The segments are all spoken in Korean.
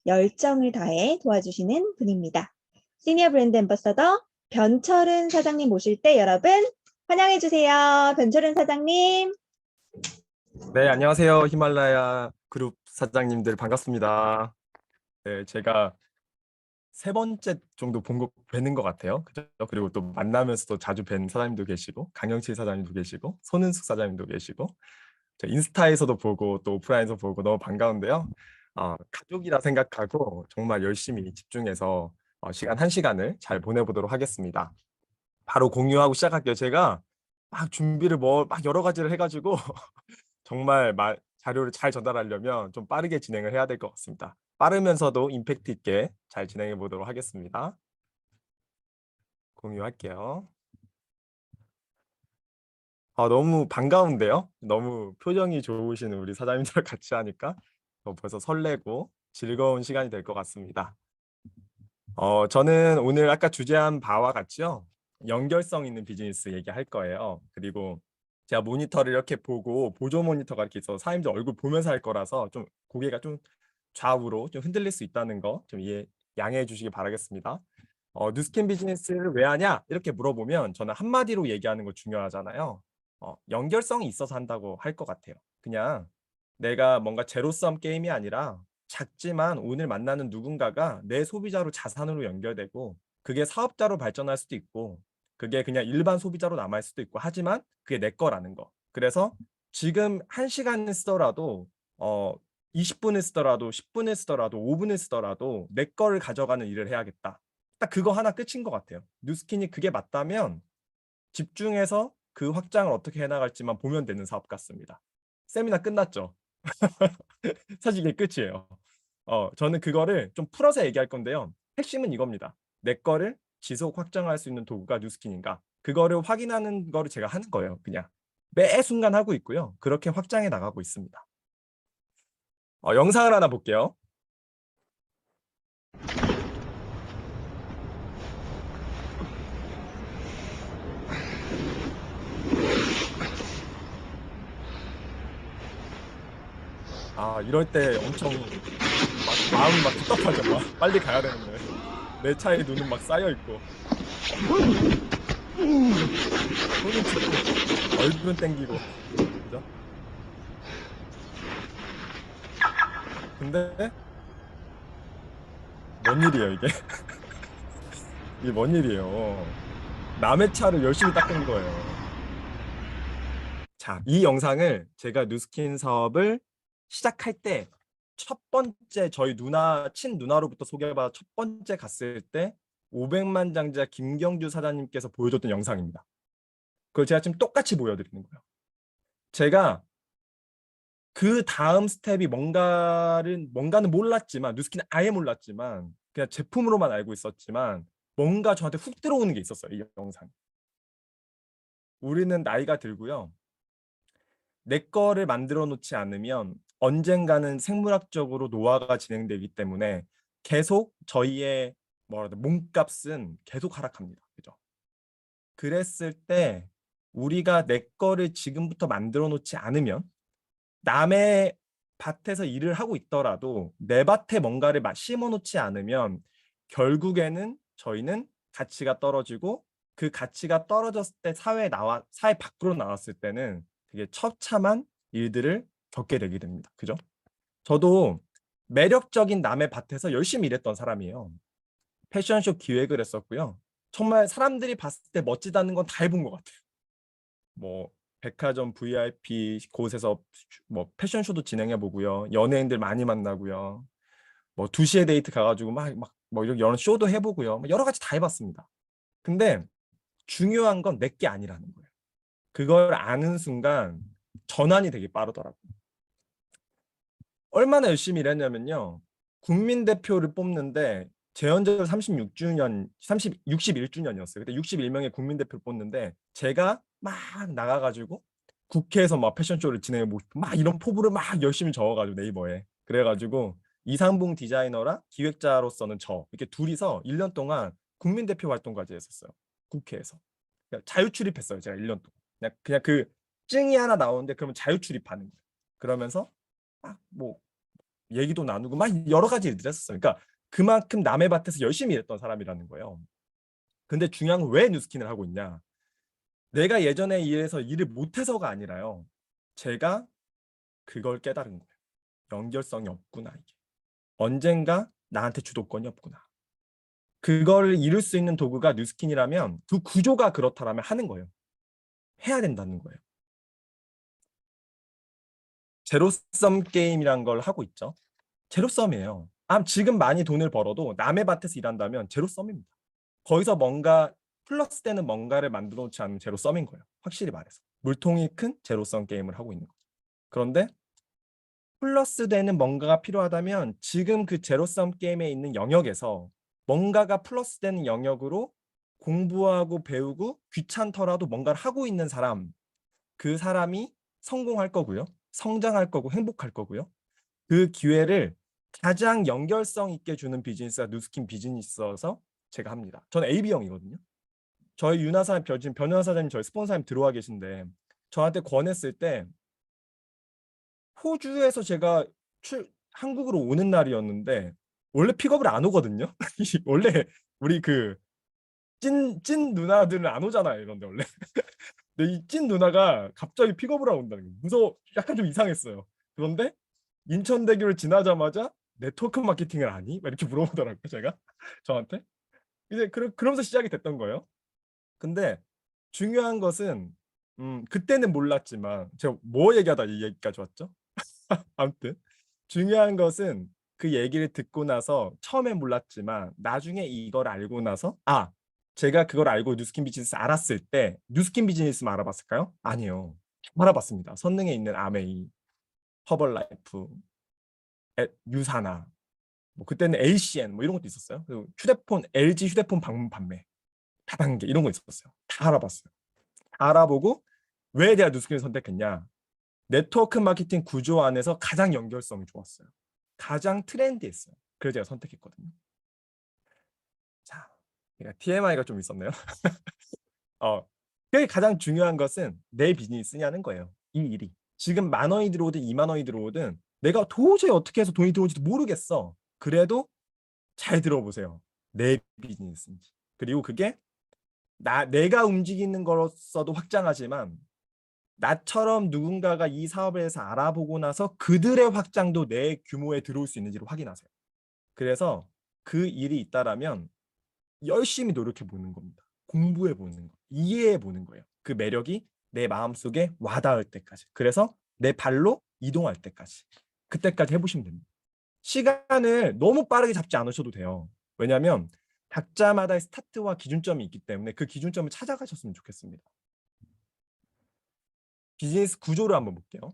열정을 다해 도와주시는 분입니다. 시니어 브랜드 앰버서더 변철은 사장님 모실 때 여러분 환영해 주세요. 변철은 사장님. 네, 안녕하세요. 히말라야 그룹 사장님들 반갑습니다. 네, 제가 세 번째 정도 뵈는 것 같아요. 그죠? 그리고 또 만나면서도 자주 뵌 사장님도 계시고, 강영칠 사장님도 계시고, 손은숙 사장님도 계시고, 저 인스타에서도 보고 또 오프라인에서 보고 너무 반가운데요. 가족이라 생각하고 정말 열심히 집중해서 시간 한 시간을 잘 보내보도록 하겠습니다. 바로 공유하고 시작할게요. 제가 막 준비를 막 여러 가지를 해가지고 정말 자료를 잘 전달하려면 좀 빠르게 진행을 해야 될 것 같습니다. 빠르면서도 임팩트 있게 잘 진행해 보도록 하겠습니다. 공유할게요. 너무 반가운데요? 너무 표정이 좋으신 우리 사장님들 같이 하니까 벌써 설레고 즐거운 시간이 될 것 같습니다. 저는 오늘 아까 주제한 바와 같이요. 연결성 있는 비즈니스 얘기할 거예요. 그리고 제가 모니터를 이렇게 보고 보조 모니터가 이렇게 있어서 사장님들 얼굴 보면서 할 거라서 좀 고개가 좀 좌우로 좀 흔들릴 수 있다는 거 좀 양해해 주시기 바라겠습니다. 뉴스킨 비즈니스를 왜 하냐? 이렇게 물어보면 저는 한마디로 얘기하는 거 중요하잖아요. 연결성이 있어서 한다고 할 것 같아요. 그냥 내가 뭔가 제로섬 게임이 아니라 작지만 오늘 만나는 누군가가 내 소비자로 자산으로 연결되고 그게 사업자로 발전할 수도 있고 그게 그냥 일반 소비자로 남을 수도 있고 하지만 그게 내 거라는 거. 그래서 지금 1시간을 쓰더라도 20분을 쓰더라도 10분을 쓰더라도 5분을 쓰더라도 내 거를 가져가는 일을 해야겠다. 딱 그거 하나 끝인 것 같아요. 뉴스킨이 그게 맞다면 집중해서 그 확장을 어떻게 해나갈지만 보면 되는 사업 같습니다. 세미나 끝났죠? 사실 이게 끝이에요. 저는 그거를 좀 풀어서 얘기할 건데요. 핵심은 이겁니다. 내 거를 지속 확장할 수 있는 도구가 뉴스킨인가? 그거를 확인하는 거를 제가 하는 거예요. 그냥 매 순간 하고 있고요. 그렇게 확장해 나가고 있습니다. 영상을 하나 볼게요. 이럴 때 엄청 마음이 막 답답하죠. 막 빨리 가야 되는데 내 차에 눈은 막 쌓여 있고 손은 짚고 얼굴은 땡기고 그죠? 근데 뭔 일이에요 이게? 이게 뭔 일이에요? 남의 차를 열심히 닦은 거예요. 자, 이 영상을 제가 뉴스킨 사업을 시작할 때 첫 번째 저희 친누나로부터 소개받아 첫 번째 갔을 때 500만 장자 김경주 사장님께서 보여줬던 영상입니다. 그걸 제가 지금 똑같이 보여드리는 거예요. 제가 그 다음 스텝이 뭔가는 몰랐지만 뉴스킨은 아예 몰랐지만 그냥 제품으로만 알고 있었지만 뭔가 저한테 훅 들어오는 게 있었어요. 이 영상. 우리는 나이가 들고요. 내 거를 만들어 놓지 않으면 언젠가는 생물학적으로 노화가 진행되기 때문에 계속 저희의 몸값은 계속 하락합니다. 그죠? 그랬을 때 우리가 내 거를 지금부터 만들어 놓지 않으면 남의 밭에서 일을 하고 있더라도 내 밭에 뭔가를 심어 놓지 않으면 결국에는 저희는 가치가 떨어지고 그 가치가 떨어졌을 때 사회 밖으로 나왔을 때는 되게 처참한 일들을 겪게 되게 됩니다. 그죠? 저도 매력적인 남의 밭에서 열심히 일했던 사람이에요. 패션쇼 기획을 했었고요. 정말 사람들이 봤을 때 멋지다는 건 다 해본 것 같아요. 뭐 백화점 VIP 곳에서 뭐 패션쇼도 진행해 보고요. 연예인들 많이 만나고요. 뭐 2시에 데이트 가가지고 뭐 이런 쇼도 해보고요. 여러 가지 다 해봤습니다. 근데 중요한 건 내게 아니라는 거예요. 그걸 아는 순간 전환이 되게 빠르더라고요. 얼마나 열심히 일했냐면요. 국민대표를 뽑는데 재헌절 61주년이었어요. 그때 61명의 국민대표를 뽑는데 제가 막 나가가지고 국회에서 막 패션쇼를 진행해보고 싶고 막 이런 포부를 막 열심히 적어가지고 네이버에. 그래가지고 이상봉 디자이너랑 기획자로서는 이렇게 둘이서 1년 동안 국민대표 활동까지 했었어요. 국회에서. 그러니까 자유 출입했어요. 제가 1년 동안. 그냥 그 증이 하나 나오는데 그러면 자유 출입하는 거예요. 그러면서 뭐 얘기도 나누고 막 여러 가지 일들을 했었어요. 그러니까 그만큼 남의 밭에서 열심히 일했던 사람이라는 거예요. 근데 중요한 건 왜 뉴스킨을 하고 있냐? 내가 예전에 일해서 일을 못해서가 아니라요. 제가 그걸 깨달은 거예요. 연결성이 없구나 이게. 언젠가 나한테 주도권이 없구나. 그걸 이룰 수 있는 도구가 뉴스킨이라면 그 구조가 그렇다라면 하는 거예요. 해야 된다는 거예요. 제로섬 게임이란 걸 하고 있죠. 제로섬이에요. 지금 많이 돈을 벌어도 남의 밭에서 일한다면 제로섬입니다. 거기서 뭔가 플러스 되는 뭔가를 만들어 놓지 않으면 제로섬인 거예요. 확실히 말해서. 물통이 큰 제로섬 게임을 하고 있는 거죠. 그런데 플러스 되는 뭔가가 필요하다면 지금 그 제로섬 게임에 있는 영역에서 뭔가가 플러스 되는 영역으로 공부하고 배우고 귀찮더라도 뭔가를 하고 있는 사람, 그 사람이 성공할 거고요. 성장할 거고 행복할 거고요. 그 기회를 가장 연결성 있게 주는 비즈니스가 뉴스킨 비즈니스여서 제가 합니다. 저는 AB형이거든요. 저희 윤하사 지금 변호사 사장님 저희 스폰서님 들어와 계신데 저한테 권했을 때 호주에서 제가 한국으로 오는 날이었는데 원래 픽업을 안 오거든요. 원래 우리 그 찐 누나들은 안 오잖아요. 이런데 원래. 근데 이 찐 누나가 갑자기 픽업을 하고 온다는 게 무서워. 약간 좀 이상했어요. 그런데 인천대교를 지나자마자 네트워크 마케팅을 아니? 막 이렇게 물어보더라고요. 제가 저한테. 이제 그러면서 시작이 됐던 거예요. 근데 중요한 것은 그때는 몰랐지만 제가 뭐 얘기하다 이 얘기까지 왔죠? 아무튼 중요한 것은 그 얘기를 듣고 나서 처음에 몰랐지만 나중에 이걸 알고 나서 제가 그걸 알고 뉴스킨 비즈니스 알았을 때 뉴스킨 비즈니스만 알아봤을까요? 아니요. 알아봤습니다. 선능에 있는 아메이, 허벌라이프, 유사나 뭐 그때는 LCN 뭐 이런 것도 있었어요. 그리고 휴대폰 LG 휴대폰 방문 판매 다단계 이런 거 있었어요. 다 알아봤어요. 다 알아보고 왜 내가 뉴스킨을 선택했냐? 네트워크 마케팅 구조 안에서 가장 연결성이 좋았어요. 가장 트렌디했어요. 그래서 제가 선택했거든요. 자, TMI가 좀 있었네요. 그게 가장 중요한 것은 내 비즈니스냐는 거예요. 이 일이. 지금 10,000원이 들어오든 20,000원이 들어오든 내가 도저히 어떻게 해서 돈이 들어올지도 모르겠어. 그래도 잘 들어보세요. 내 비즈니스인지. 그리고 그게 내가 움직이는 거로서도 확장하지만 나처럼 누군가가 이 사업에 대해서 알아보고 나서 그들의 확장도 내 규모에 들어올 수 있는지를 확인하세요. 그래서 그 일이 있다라면 열심히 노력해 보는 겁니다. 공부해 보는 거, 이해해 보는 거예요. 그 매력이 내 마음속에 와닿을 때까지. 그래서 내 발로 이동할 때까지. 그때까지 해보시면 됩니다. 시간을 너무 빠르게 잡지 않으셔도 돼요. 왜냐하면 각자마다의 스타트와 기준점이 있기 때문에 그 기준점을 찾아가셨으면 좋겠습니다. 비즈니스 구조를 한번 볼게요.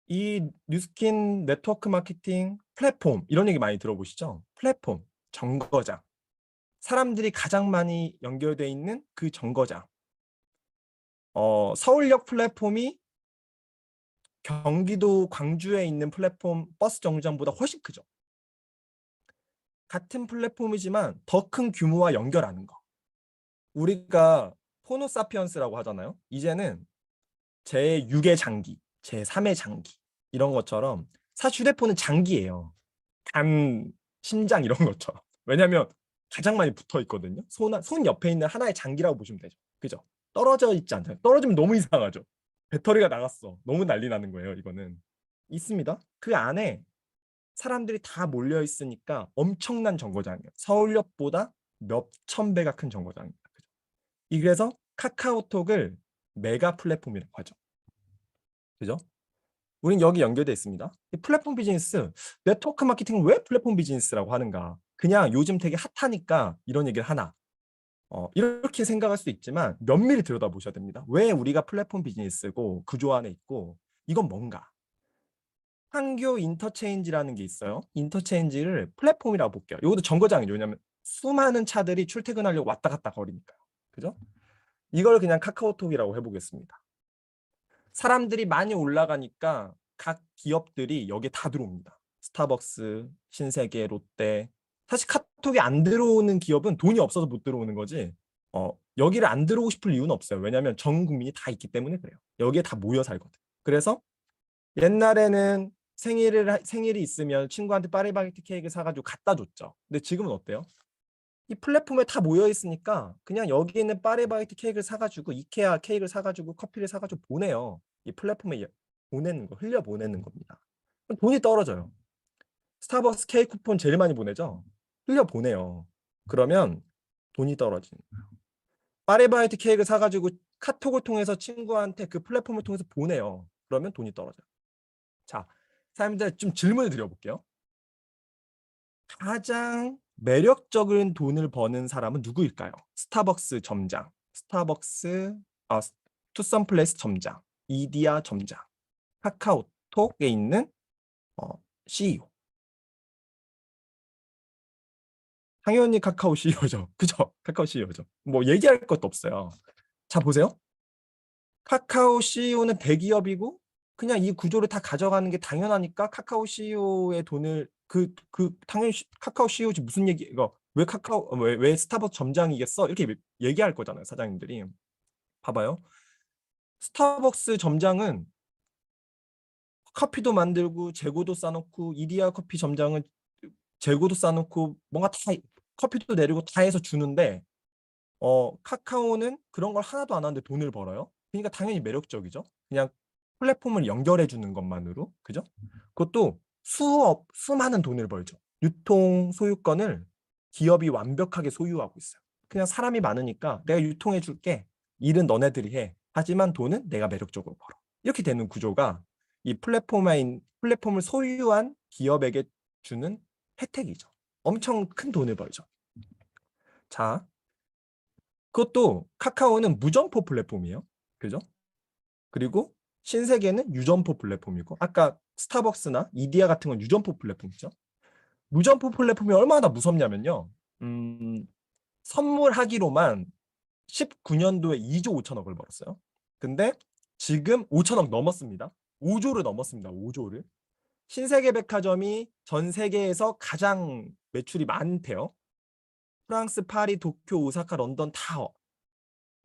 이 뉴스킨 네트워크 마케팅 플랫폼 이런 얘기 많이 들어보시죠? 플랫폼, 정거장. 사람들이 가장 많이 연결돼 있는 그 정거장. 서울역 플랫폼이 경기도 광주에 있는 플랫폼 버스 정류장보다 훨씬 크죠. 같은 플랫폼이지만 더 큰 규모와 연결하는 거. 우리가 호모사피언스라고 하잖아요. 이제는 제6의 장기, 제3의 장기 이런 것처럼 사실 휴대폰은 장기예요. 간, 심장 이런 것처럼. 왜냐하면 가장 많이 붙어 있거든요. 손 옆에 있는 하나의 장기라고 보시면 되죠. 그죠? 떨어져 있지 않잖아요. 떨어지면 너무 이상하죠. 배터리가 나갔어. 너무 난리 나는 거예요. 이거는. 있습니다. 그 안에 사람들이 다 몰려 있으니까 엄청난 정거장이에요. 서울역보다 몇천 배가 큰 정거장입니다. 그죠? 그래서 카카오톡을 메가 플랫폼이라고 하죠. 그죠? 우린 여기 연결되어 있습니다. 이 플랫폼 비즈니스, 네트워크 마케팅은 왜 플랫폼 비즈니스라고 하는가? 그냥 요즘 되게 핫하니까 이런 얘기를 하나? 이렇게 생각할 수도 있지만 면밀히 들여다보셔야 됩니다. 왜 우리가 플랫폼 비즈니스고 구조 안에 있고 이건 뭔가? 판교 인터체인지라는 게 있어요. 인터체인지를 플랫폼이라고 볼게요. 이것도 정거장이죠. 왜냐하면 수많은 차들이 출퇴근하려고 왔다 갔다 거리니까요. 그죠? 이걸 그냥 카카오톡이라고 해보겠습니다. 사람들이 많이 올라가니까 각 기업들이 여기에 다 들어옵니다. 스타벅스, 신세계, 롯데. 사실 카톡이 안 들어오는 기업은 돈이 없어서 못 들어오는 거지. 여기를 안 들어오고 싶을 이유는 없어요. 왜냐하면 전 국민이 다 있기 때문에 그래요. 여기에 다 모여 살거든. 그래서 옛날에는 생일이 있으면 친구한테 파리바게뜨 케이크 사가지고 갖다 줬죠. 근데 지금은 어때요? 이 플랫폼에 다 모여 있으니까 그냥 여기 있는 파리바게뜨 케이크를 사가지고 이케아 케이크를 사가지고 커피를 사가지고 보내요. 이 플랫폼에 보내는 거, 흘려 보내는 겁니다. 그럼 돈이 떨어져요. 스타벅스 케이크 쿠폰 제일 많이 보내죠? 흘려 보내요. 그러면 돈이 떨어지는 거예요. 파리바게뜨 케이크를 사가지고 카톡을 통해서 친구한테 그 플랫폼을 통해서 보내요. 그러면 돈이 떨어져요. 자, 사람들 좀 질문을 드려볼게요. 가장 매력적인 돈을 버는 사람은 누구일까요? 스타벅스 점장, 투썸플레이스 점장, 이디야 점장, 카카오톡에 있는 CEO. 당연히 카카오 CEO죠. 그죠? 카카오 CEO죠. 뭐 얘기할 것도 없어요. 자, 보세요. 카카오 CEO는 대기업이고 그냥 이 구조를 다 가져가는 게 당연하니까 카카오 CEO의 돈을 당연히 카카오 CEO지 무슨 얘기 이거 왜 스타벅스 점장이겠어? 이렇게 얘기할 거잖아요, 사장님들이. 봐봐요. 스타벅스 점장은 커피도 만들고 재고도 싸놓고 이디야 커피 점장은 재고도 싸놓고 뭔가 다 커피도 내리고 다 해서 주는데 카카오는 그런 걸 하나도 안 하는데 돈을 벌어요. 그러니까 당연히 매력적이죠. 그냥 플랫폼을 연결해 주는 것만으로. 그죠? 그것도 수많은 돈을 벌죠. 유통 소유권을 기업이 완벽하게 소유하고 있어요. 그냥 사람이 많으니까 내가 유통해 줄게. 일은 너네들이 해. 하지만 돈은 내가 매력적으로 벌어. 이렇게 되는 구조가 이 플랫폼을 소유한 기업에게 주는 혜택이죠. 엄청 큰 돈을 벌죠. 자, 그것도 카카오는 무점포 플랫폼이에요. 그죠? 그리고 신세계는 유점포 플랫폼이고 아까 스타벅스나 이디야 같은 건 유점포 플랫폼이죠. 무점포 플랫폼이 얼마나 무섭냐면요. 선물하기로만 19년도에 2조 5천억을 벌었어요. 근데 지금 5천억 넘었습니다. 5조를 넘었습니다. 5조를. 신세계백화점이 전 세계에서 가장 매출이 많대요. 프랑스, 파리, 도쿄, 오사카, 런던 다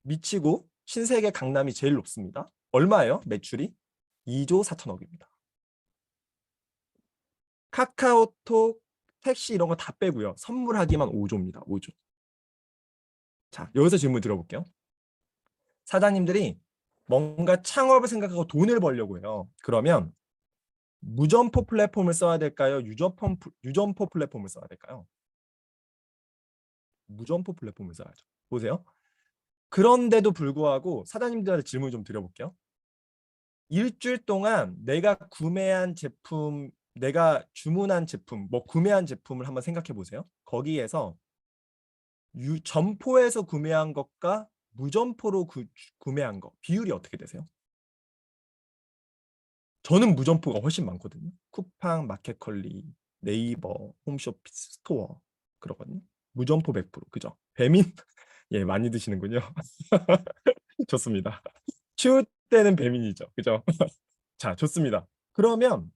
미치고 신세계 강남이 제일 높습니다. 얼마예요? 매출이? 2조 4천억입니다. 카카오톡, 택시 이런 거 다 빼고요. 선물하기만 5조입니다. 5조. 자, 여기서 질문 들어볼게요. 사장님들이 뭔가 창업을 생각하고 돈을 벌려고 해요. 그러면 무점포 플랫폼을 써야 될까요? 유점포 플랫폼을 써야 될까요? 무점포 플랫폼을 써야죠. 보세요. 그런데도 불구하고 사장님들한테 질문 좀 드려볼게요. 일주일 동안 내가 주문한 제품, 뭐 구매한 제품을 한번 생각해 보세요. 거기에서 점포에서 구매한 것과 무점포로 구매한 것 비율이 어떻게 되세요? 저는 무점포가 훨씬 많거든요. 쿠팡, 마켓컬리, 네이버, 홈쇼핑, 스토어 그러거든요. 무점포 100%. 그죠? 배민 예, 많이 드시는군요. 좋습니다. 추울 때는 배민이죠. 그죠? 자, 좋습니다. 그러면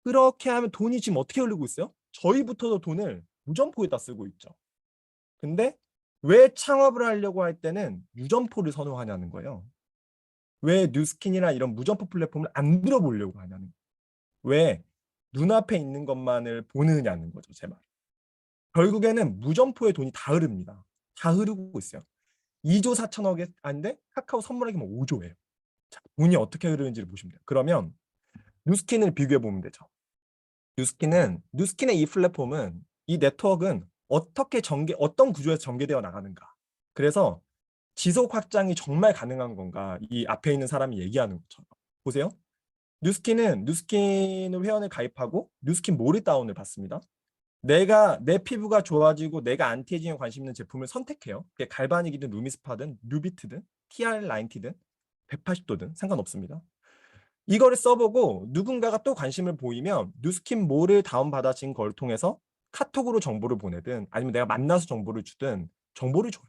그렇게 하면 돈이 지금 어떻게 흐르고 있어요? 저희부터도 돈을 무점포에다 쓰고 있죠. 근데 왜 창업을 하려고 할 때는 유점포를 선호하냐는 거예요. 왜 뉴스킨이나 이런 무점포 플랫폼을 안 들어보려고 하냐는 거예요. 왜 눈앞에 있는 것만을 보느냐는 거죠, 제 말. 결국에는 무점포에 돈이 다 흐릅니다. 다 흐르고 있어요. 2조 4천억에 아닌데 카카오 선물하기만 5조예요. 자, 돈이 어떻게 흐르는지를 보시면 돼요. 그러면 뉴스킨을 비교해 보면 되죠. 뉴스킨의 이 플랫폼은 이 네트워크는 어떤 구조에서 전개되어 나가는가. 그래서 지속 확장이 정말 가능한 건가. 이 앞에 있는 사람이 얘기하는 것처럼. 보세요. 뉴스킨을 회원을 가입하고 뉴스킨 몰이다운을 받습니다. 내 피부가 좋아지고 내가 안티에이징에 관심 있는 제품을 선택해요. 그게 갈바닉이든 루미스파든 뉴비트든 TR90든 180도든 상관없습니다. 이거를 써보고 누군가가 또 관심을 보이면 뉴스킨 몰을 다운받아진 걸 통해서 카톡으로 정보를 보내든 아니면 내가 만나서 정보를 주든 정보를 줘요.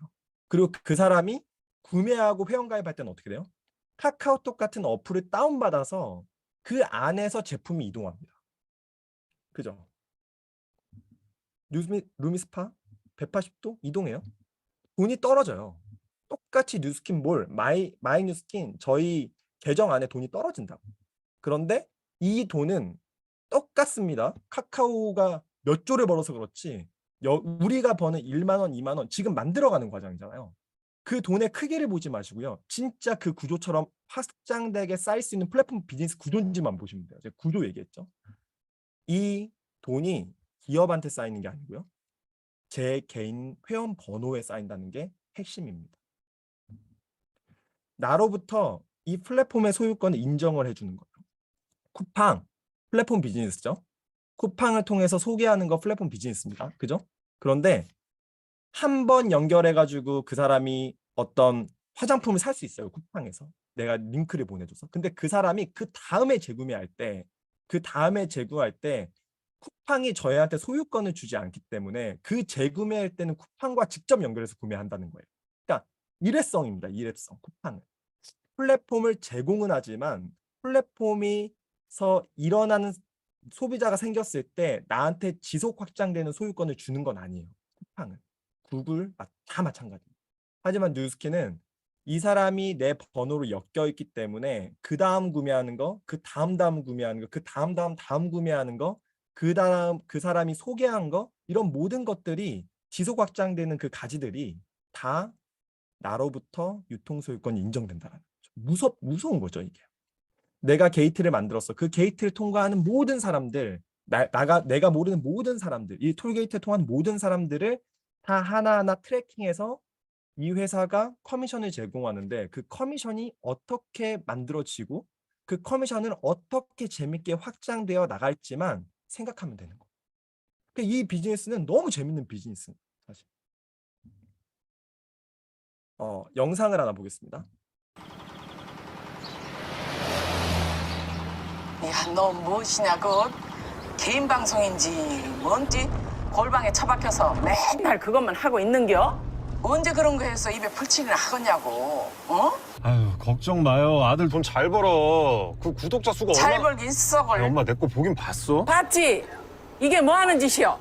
그리고 그 사람이 구매하고 회원가입할 때는 어떻게 돼요? 카카오톡 같은 어플을 다운받아서 그 안에서 제품이 이동합니다. 그죠? 루미스파 180도 이동해요. 돈이 떨어져요. 똑같이 뉴스킨 몰, 마이 뉴스킨 저희 계정 안에 돈이 떨어진다고. 그런데 이 돈은 똑같습니다. 카카오가 몇 조를 벌어서 그렇지 우리가 버는 1만 원, 2만 원 지금 만들어가는 과정이잖아요. 그 돈의 크기를 보지 마시고요. 진짜 그 구조처럼 확장되게 쌓일 수 있는 플랫폼 비즈니스 구조인지만 보시면 돼요. 제가 구조 얘기했죠. 이 돈이 기업한테 쌓이는 게 아니고요. 제 개인 회원 번호에 쌓인다는 게 핵심입니다. 나로부터 이 플랫폼의 소유권을 인정을 해주는 거예요. 쿠팡, 플랫폼 비즈니스죠. 쿠팡을 통해서 소개하는 거 플랫폼 비즈니스입니다. 그죠? 그런데 한 번 연결해가지고 그 사람이 어떤 화장품을 살 수 있어요. 쿠팡에서. 내가 링크를 보내줘서. 근데 그 사람이 그 다음에 재구매할 때 쿠팡이 저희한테 소유권을 주지 않기 때문에 그 재구매할 때는 쿠팡과 직접 연결해서 구매한다는 거예요. 그러니까 일회성입니다. 일회성. 쿠팡은. 플랫폼을 제공은 하지만 플랫폼에서 일어나는 소비자가 생겼을 때 나한테 지속 확장되는 소유권을 주는 건 아니에요. 쿠팡은. 구글 다 마찬가지입니다. 하지만 뉴스키는 이 사람이 내 번호로 엮여 있기 때문에 그 다음 구매하는 거, 그 다음 구매하는 거, 그 다음 구매하는 거, 그 다음 그 사람이 소개한 거 이런 모든 것들이 지속 확장되는 그 가지들이 다 나로부터 유통 소유권이 인정된다는 거죠. 무서운 거죠, 이게. 내가 게이트를 만들었어. 그 게이트를 통과하는 모든 사람들, 내가 모르는 모든 사람들, 이 톨게이트를 통한 모든 사람들을 다 하나하나 트래킹해서 이 회사가 커미션을 제공하는데 그 커미션이 어떻게 만들어지고 그 커미션을 어떻게 재밌게 확장되어 나갈지만 생각하면 되는 거. 이 비즈니스는 너무 재밌는 비즈니스입니다. 사실. 영상을 하나 보겠습니다. 야, 너 무엇이냐, 그거? 개인 방송인지 뭔지 골방에 처박혀서 맨날 그것만 하고 있는겨? 언제 그런 거 해서 입에 풀칠이나 하겠냐고, 어? 아유, 걱정 마요. 아들 돈 잘 벌어. 그 구독자 수가 잘 얼마... 벌긴 썩을. 아니, 엄마 내 거 보긴 봤어? 봤지? 이게 뭐 하는 짓이여?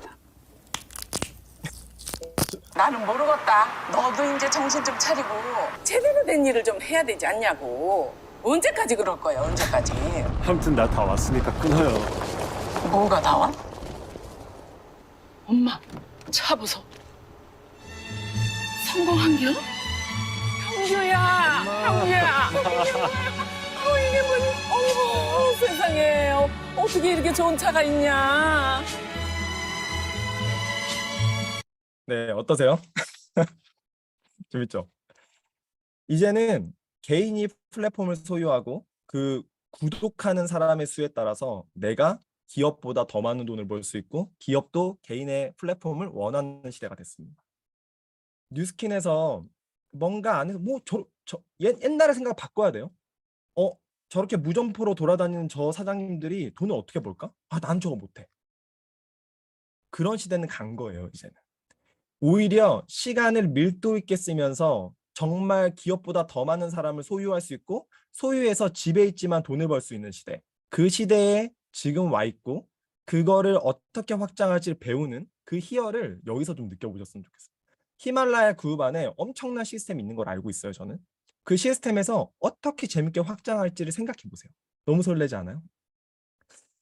나는 모르겠다. 너도 이제 정신 좀 차리고 제대로 된 일을 좀 해야 되지 않냐고. 언제까지 그럴 거야, 언제까지? 아무튼 나 다 왔으니까 끊어요. 뭐가 나와? 엄마, 차 보소. 성공한겨? 형규야, 형규야. 이게 뭐니? 어머, 세상에. 어떻게 이렇게 좋은 차가 있냐? 네, 어떠세요? 재밌죠? 이제는 개인이 플랫폼을 소유하고 그 구독하는 사람의 수에 따라서 내가 기업보다 더 많은 돈을 벌 수 있고 기업도 개인의 플랫폼을 원하는 시대가 됐습니다. 뉴스킨에서 뭔가 안 해서 옛날의 생각 바꿔야 돼요. 저렇게 무점포로 돌아다니는 저 사장님들이 돈을 어떻게 벌까? 난 저거 못해. 그런 시대는 간 거예요, 이제는. 오히려 시간을 밀도 있게 쓰면서 정말 기업보다 더 많은 사람을 소유할 수 있고 소유해서 집에 있지만 돈을 벌 수 있는 시대. 그 시대에 지금 와 있고 그거를 어떻게 확장할지를 배우는 그 희열을 여기서 좀 느껴보셨으면 좋겠어요. 히말라야 그룹 안에 엄청난 시스템이 있는 걸 알고 있어요, 저는. 그 시스템에서 어떻게 재밌게 확장할지를 생각해 보세요. 너무 설레지 않아요?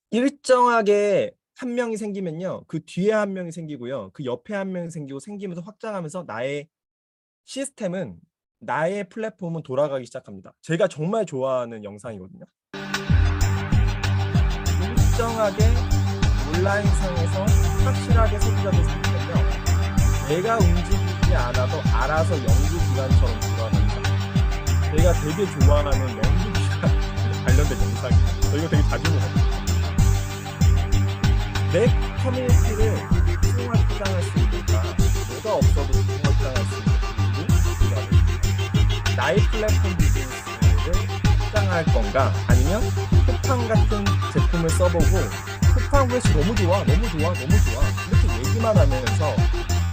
일정하게 한 명이 생기면요. 그 뒤에 한 명이 생기고요. 그 옆에 한 명이 생기면서 확장하면서 나의 시스템은 나의 플랫폼은 돌아가기 시작합니다. 제가 정말 좋아하는 영상이거든요. 일정하게 온라인상에서 확실하게 소비자들 생기면요. 내가 움직이지 않아도 알아서 연구기관처럼 돌아간다. 제가 되게 좋아하는 연구기관 관련된 영상이에요. 저희가 되게 자주 보거든요. 내 커뮤니티를 수용할 확장할 수 있는가, 뭐가 없어도 수용 확장할 수 있는지 나의 플랫폼 비즈니스를 확장할 건가, 아니면 쿠팡 같은 제품을 써보고 쿠팡 OS 너무 좋아 이렇게 얘기만 하면서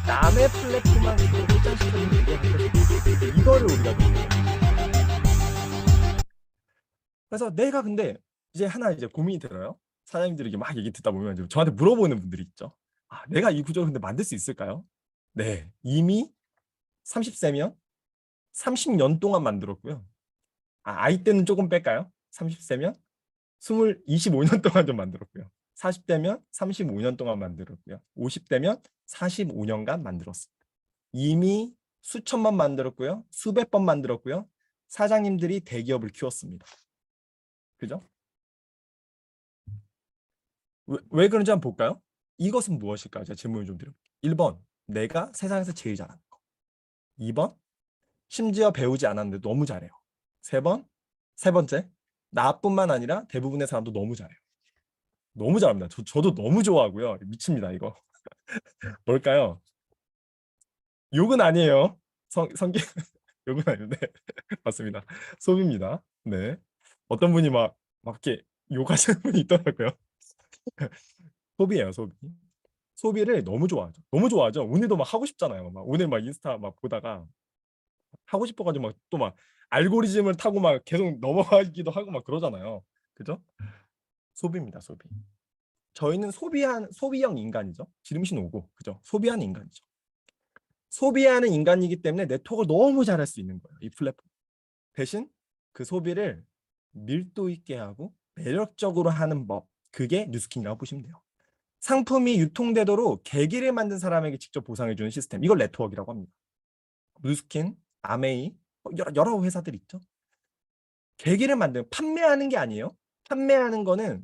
남의 플랫폼만 확장시키는 얘기하는 이거를 우리가 노려요. 그래서 내가 근데 이제 고민이 들어요. 사장님들에게 막 얘기 듣다 보면 이제 저한테 물어보는 분들이 있죠. 내가 이 구조를 근데 만들 수 있을까요? 네, 이미 30세면 30년 동안 만들었고요. 아이 때는 조금 뺄까요? 30세면 25년 동안 좀 만들었고요. 40대면 35년 동안 만들었고요. 50대면 45년간 만들었습니다. 이미 수천번 만들었고요. 수백 번 만들었고요. 사장님들이 대기업을 키웠습니다. 그죠? 왜 그런지 한번 볼까요? 이것은 무엇일까요? 제가 질문을 좀 드려볼게요. 1번, 내가 세상에서 제일 잘하는 거. 2번, 심지어 배우지 않았는데 너무 잘해요. 3번, 세 번째, 나뿐만 아니라 대부분의 사람도 너무 잘해요. 너무 잘합니다. 저도 너무 좋아하고요. 미칩니다, 이거. 뭘까요? 욕은 아니에요. 성격, 욕은 아닌데. 맞습니다. 소비입니다. 네. 어떤 분이 막 이렇게 욕하시는 분이 있더라고요. 소비예요, 소비. 소비를 너무 좋아하죠. 너무 좋아하죠. 오늘도 막 하고 싶잖아요. 막 오늘 막 인스타 막 보다가 하고 싶어가지고 막 또 막 알고리즘을 타고 막 계속 넘어가기도 하고 막 그러잖아요. 그죠? 소비입니다, 소비. 저희는 소비형 인간이죠. 지름신 오고, 그죠? 소비하는 인간이죠. 소비하는 인간이기 때문에 네트워크를 너무 잘할 수 있는 거예요. 이 플랫폼. 대신 그 소비를 밀도 있게 하고 매력적으로 하는 법. 그게 뉴스킨이라고 보시면 돼요. 상품이 유통되도록 계기를 만든 사람에게 직접 보상해주는 시스템. 이걸 네트워크라고 합니다. 뉴스킨, 아메이, 여러 회사들 있죠. 계기를 만드는, 판매하는 게 아니에요. 판매하는 거는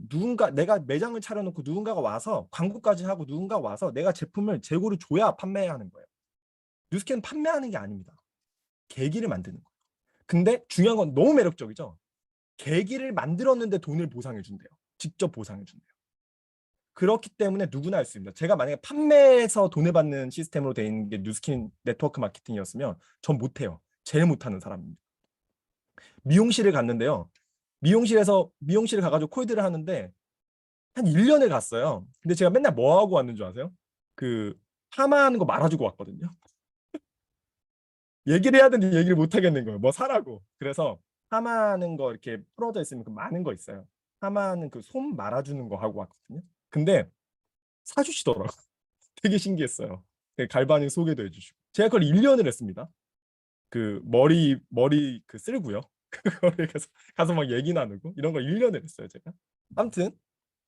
내가 매장을 차려놓고 누군가가 와서 광고까지 하고 누군가 와서 내가 제품을 재고를 줘야 판매하는 거예요. 뉴스킨은 판매하는 게 아닙니다. 계기를 만드는 거예요. 근데 중요한 건 너무 매력적이죠. 계기를 만들었는데 돈을 보상해 준대요. 직접 보상해 준대요. 그렇기 때문에 누구나 할 수 있습니다. 제가 만약에 판매해서 돈을 받는 시스템으로 되어 있는 게 뉴스킨 네트워크 마케팅이었으면 전 못해요. 제일 못하는 사람입니다. 미용실을 갔는데요. 미용실에 가가지고 콜드를 하는데 한 1년을 갔어요. 근데 제가 맨날 뭐 하고 왔는 줄 아세요? 그 파마하는 거 말아주고 왔거든요. 얘기를 해야 되는데 얘기를 못 하겠는 거예요. 뭐 사라고. 그래서 파마하는 거 이렇게 풀어져 있으면 그 많은 거 있어요. 파마하는 그 솜 말아주는 거 하고 왔거든요. 근데 사주시더라고. 되게 신기했어요. 갈바닉 소개도 해주시고. 제가 그걸 1년을 했습니다. 그 머리 그 쓸고요. 그거를 가서 막 얘기 나누고 이런 걸 1년을 했어요, 제가. 아무튼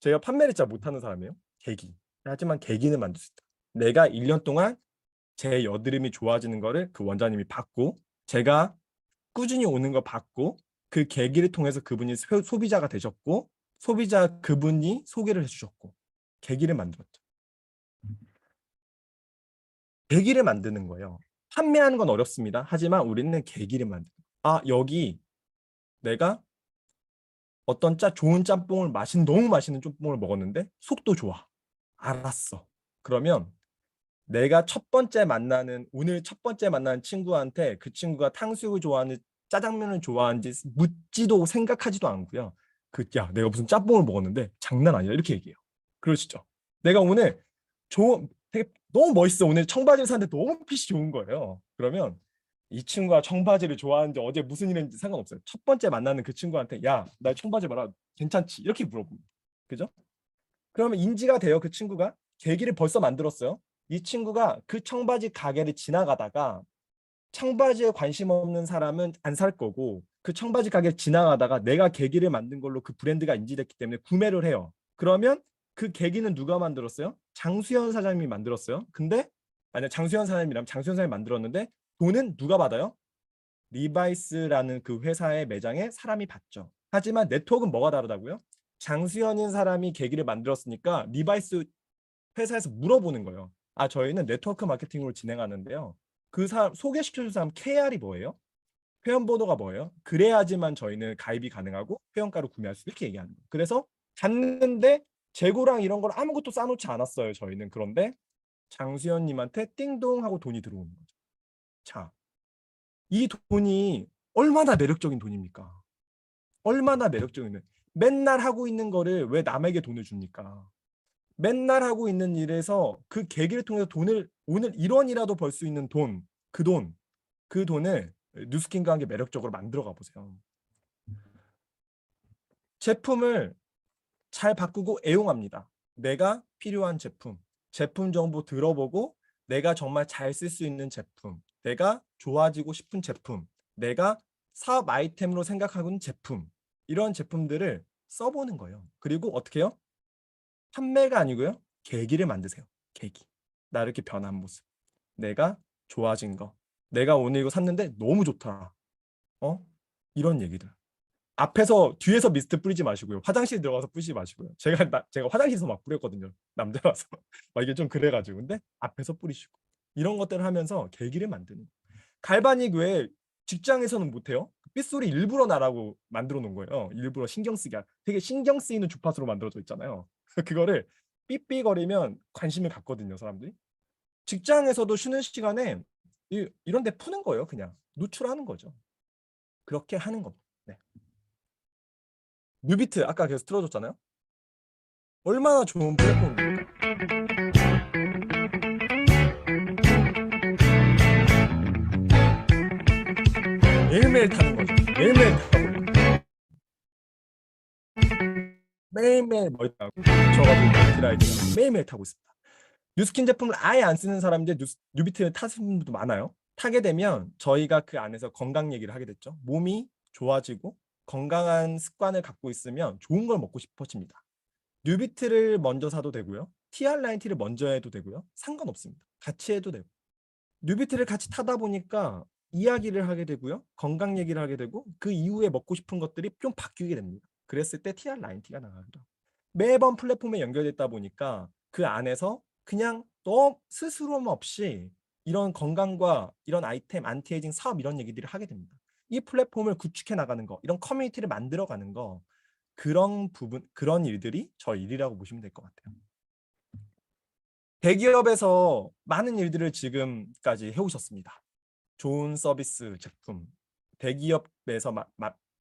제가 판매를 잘 못하는 사람이에요. 계기. 하지만 계기는 만들 수 있다. 내가 1년 동안 제 여드름이 좋아지는 거를 그 원장님이 봤고 제가 꾸준히 오는 거 봤고 그 계기를 통해서 그분이 소비자가 되셨고 소비자 그분이 소개를 해주셨고 계기를 만들었죠. 계기를 만드는 거예요. 판매하는 건 어렵습니다. 하지만 우리는 계기를 만드는 거예요. 아, 여기 내가 어떤 좋은 짬뽕을 너무 맛있는 짬뽕을 먹었는데 속도 좋아. 알았어. 그러면 내가 오늘 첫 번째 만나는 친구한테 그 친구가 탕수육을 좋아하는지 짜장면을 좋아하는지 묻지도 생각하지도 않고요. 야, 내가 무슨 짬뽕을 먹었는데 장난 아니야. 이렇게 얘기해요. 그러시죠? 내가 오늘 되게 너무 멋있어. 오늘 청바지를 샀는데 너무 핏이 좋은 거예요. 그러면 이 친구가 청바지를 좋아하는지 어제 무슨 일 했는지 상관없어요. 첫 번째 만나는 그 친구한테 야, 나 청바지 봐라. 괜찮지? 이렇게 물어봅니다. 그죠? 그러면 인지가 돼요. 그 친구가. 계기를 벌써 만들었어요. 이 친구가 그 청바지 가게를 지나가다가 청바지에 관심 없는 사람은 안 살 거고 그 청바지 가게를 지나가다가 내가 계기를 만든 걸로 그 브랜드가 인지됐기 때문에 구매를 해요. 그러면 그 계기는 누가 만들었어요? 장수현 사장님이 만들었어요. 근데 만약 장수현 사장님이라면 장수현 사장님이 만들었는데 돈은 누가 받아요? 리바이스라는 그 회사의 매장에 사람이 받죠. 하지만 네트워크는 뭐가 다르다고요? 장수현인 사람이 계기를 만들었으니까 리바이스 회사에서 물어보는 거예요. 아, 저희는 네트워크 마케팅으로 진행하는데요. 그 사람 소개시켜줄 사람 KR이 뭐예요? 회원번호가 뭐예요? 그래야지만 저희는 가입이 가능하고 회원가를 구매할 수 이렇게 얘기하는 거예요. 그래서 갔는데 재고랑 이런 걸 아무것도 싸놓지 않았어요. 저희는. 그런데 장수현님한테 띵동 하고 돈이 들어오는 거죠. 자, 이 돈이 얼마나 매력적인 돈입니까? 얼마나 매력적인 맨날 하고 있는 거를 왜 남에게 돈을 줍니까? 맨날 하고 있는 일에서 그 계기를 통해서 돈을 오늘 1원이라도 벌 수 있는 돈, 그 돈을 뉴스킨과 함께 매력적으로 만들어 가보세요. 제품을 잘 바꾸고 애용합니다. 내가 필요한 제품 정보 들어보고 내가 정말 잘 쓸 수 있는 제품, 내가 좋아지고 싶은 제품, 내가 사업 아이템으로 생각하고 있는 제품, 이런 제품들을 써보는 거예요. 그리고 어떻게 해요? 판매가 아니고요. 계기를 만드세요. 계기. 나 이렇게 변한 모습. 내가 좋아진 거. 내가 오늘 이거 샀는데 너무 좋더라. 이런 얘기들. 뒤에서 미스트 뿌리지 마시고요. 화장실 들어가서 뿌리지 마시고요. 제가 화장실에서 막 뿌렸거든요. 남자라서. 막 이게 좀 그래가지고. 근데 앞에서 뿌리시고. 이런 것들을 하면서 계기를 만드는 거예요. 갈바닉 왜 직장에서는 못해요? 삐소리 일부러 나라고 만들어 놓은 거예요. 일부러 신경 쓰게. 되게 신경 쓰이는 주파수로 만들어져 있잖아요. 그거를 삐삐거리면 관심을 갖거든요, 사람들이. 직장에서도 쉬는 시간에 이런 데 푸는 거예요, 그냥. 노출하는 거죠. 그렇게 하는 겁니다. 네. 뉴비트 아까 계속 틀어줬잖아요. 얼마나 좋은 플랫폼입니까? 매일매일 타는 거죠. 매일매일 타고 매일매일 머리 타고 저가지고 드라이브하고 매일매일 타고 있습니다. 뉴스킨 제품을 아예 안 쓰는 사람인데 뉴비트를 타시는 분도 많아요. 타게 되면 저희가 그 안에서 건강 얘기를 하게 됐죠. 몸이 좋아지고 건강한 습관을 갖고 있으면 좋은 걸 먹고 싶어집니다. 뉴비트를 먼저 사도 되고요. TR90를 먼저 해도 되고요. 상관없습니다. 같이 해도 되고. 뉴비트를 같이 타다 보니까 이야기를 하게 되고요. 건강 얘기를 하게 되고 그 이후에 먹고 싶은 것들이 좀 바뀌게 됩니다. 그랬을 때 TR90가 나가기도 하고. 매번 플랫폼에 연결됐다 보니까 그 안에서 그냥 너 스스럼 없이 이런 건강과 이런 아이템, 안티에이징 사업 이런 얘기들을 하게 됩니다. 이 플랫폼을 구축해 나가는 거, 이런 커뮤니티를 만들어가는 거, 그런 일들이 저 일이라고 보시면 될 것 같아요. 대기업에서 많은 일들을 지금까지 해오셨습니다. 좋은 서비스, 제품, 대기업에서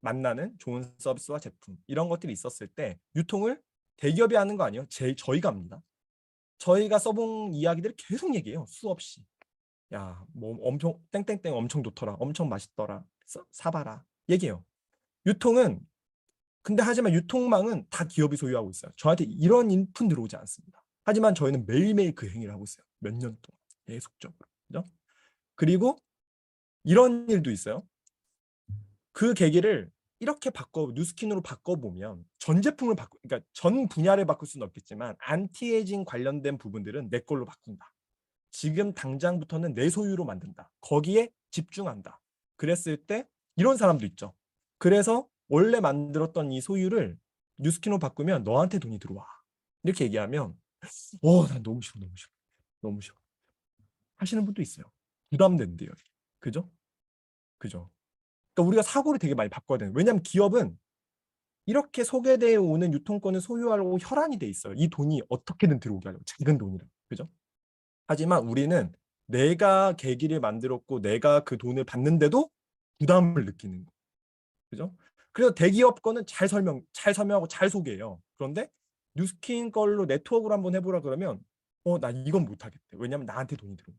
만나는 좋은 서비스와 제품 이런 것들이 있었을 때 유통을 대기업이 하는 거 아니에요? 저희가 합니다. 저희가 써본 이야기들을 계속 얘기해요. 수없이. 야, 뭐 엄청 땡땡땡 엄청 좋더라. 엄청 맛있더라. 사봐라. 얘기해요. 유통은 근데 하지만 유통망은 다 기업이 소유하고 있어요. 저한테 이런 인풋 들어오지 않습니다. 하지만 저희는 매일매일 그 행위를 하고 있어요. 몇 년 동안 계속적으로. 그죠? 그리고 이런 일도 있어요. 그 계기를 이렇게 뉴스킨으로 바꿔보면 전 제품을 그러니까 전 분야를 바꿀 수는 없겠지만 안티에이징 관련된 부분들은 내 걸로 바꾼다. 지금 당장부터는 내 소유로 만든다. 거기에 집중한다. 그랬을 때 이런 사람도 있죠. 그래서 원래 만들었던 이 소유를 뉴스킨으로 바꾸면 너한테 돈이 들어와. 이렇게 얘기하면 난 너무 싫어, 너무 싫어, 너무 싫어 하시는 분도 있어요. 부담된대요. 그죠? 그죠? 그러니까 우리가 사고를 되게 많이 바꿔야 되는. 왜냐하면 기업은 이렇게 소개되어 오는 유통권을 소유하려고 혈안이 돼 있어요. 이 돈이 어떻게든 들어오게 하려고. 작은 돈이라. 그죠? 하지만 우리는 내가 계기를 만들었고 내가 그 돈을 받는데도 부담을 느끼는 거. 그죠? 그래서 대기업 거는 잘 설명하고 잘 소개해요. 그런데 뉴스킨 걸로 네트워크를 한번 해보라 그러면 나 이건 못하겠대. 왜냐면 나한테 돈이 들어.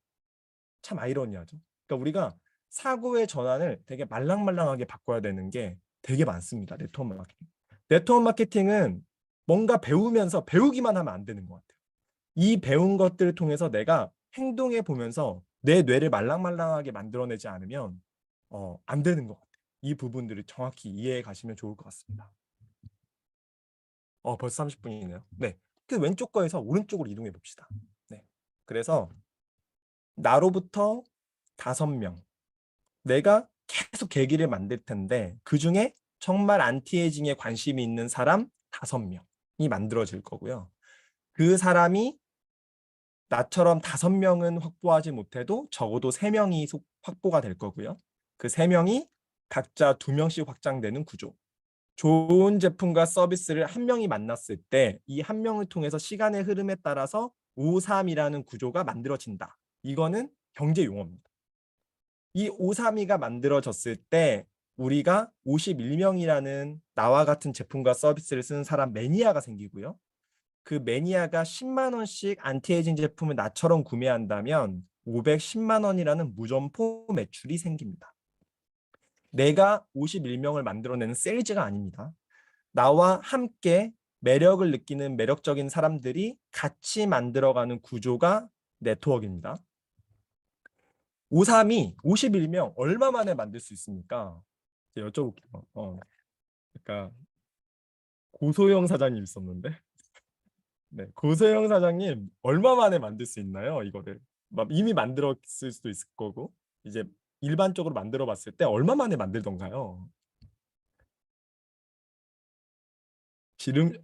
참 아이러니하죠. 그러니까 우리가 사고의 전환을 되게 말랑말랑하게 바꿔야 되는 게 되게 많습니다. 네트워크 마케팅. 네트워크 마케팅은 뭔가 배우기만 하면 안 되는 것 같아요. 이 배운 것들을 통해서 내가 행동해 보면서 내 뇌를 말랑말랑하게 만들어내지 않으면 안 되는 것 같아요. 이 부분들을 정확히 이해해 가시면 좋을 것 같습니다. 벌써 30분이네요. 네, 그 왼쪽 거에서 오른쪽으로 이동해 봅시다. 네, 그래서 나로부터 5명 내가 계속 계기를 만들 텐데 그중에 정말 안티에이징에 관심이 있는 사람 5명이 만들어질 거고요. 그 사람이 나처럼 5명은 확보하지 못해도 적어도 3명이 확보가 될 거고요. 그 3명이 각자 2명씩 확장되는 구조. 좋은 제품과 서비스를 한 명이 만났을 때 이 한 명을 통해서 시간의 흐름에 따라서 5-3이라는 구조가 만들어진다. 이거는 경제 용어입니다. 이 5-3-2가 만들어졌을 때 우리가 51명이라는 나와 같은 제품과 서비스를 쓰는 사람 매니아가 생기고요. 그 매니아가 10만 원씩 안티에이징 제품을 나처럼 구매한다면 510만 원이라는 무점포 매출이 생깁니다. 내가 51명을 만들어내는 세일즈가 아닙니다. 나와 함께 매력을 느끼는 매력적인 사람들이 같이 만들어가는 구조가 네트워크입니다. 5-3이 51명 얼마 만에 만들 수 있습니까? 여쭤볼게요. 그러니까 고소영 사장님 있었는데. 네, 고소영 사장님 얼마 만에 만들 수 있나요? 이거를 이미 만들었을 수도 있을 거고 이제 일반적으로 만들어 봤을 때 얼마 만에 만들던가요?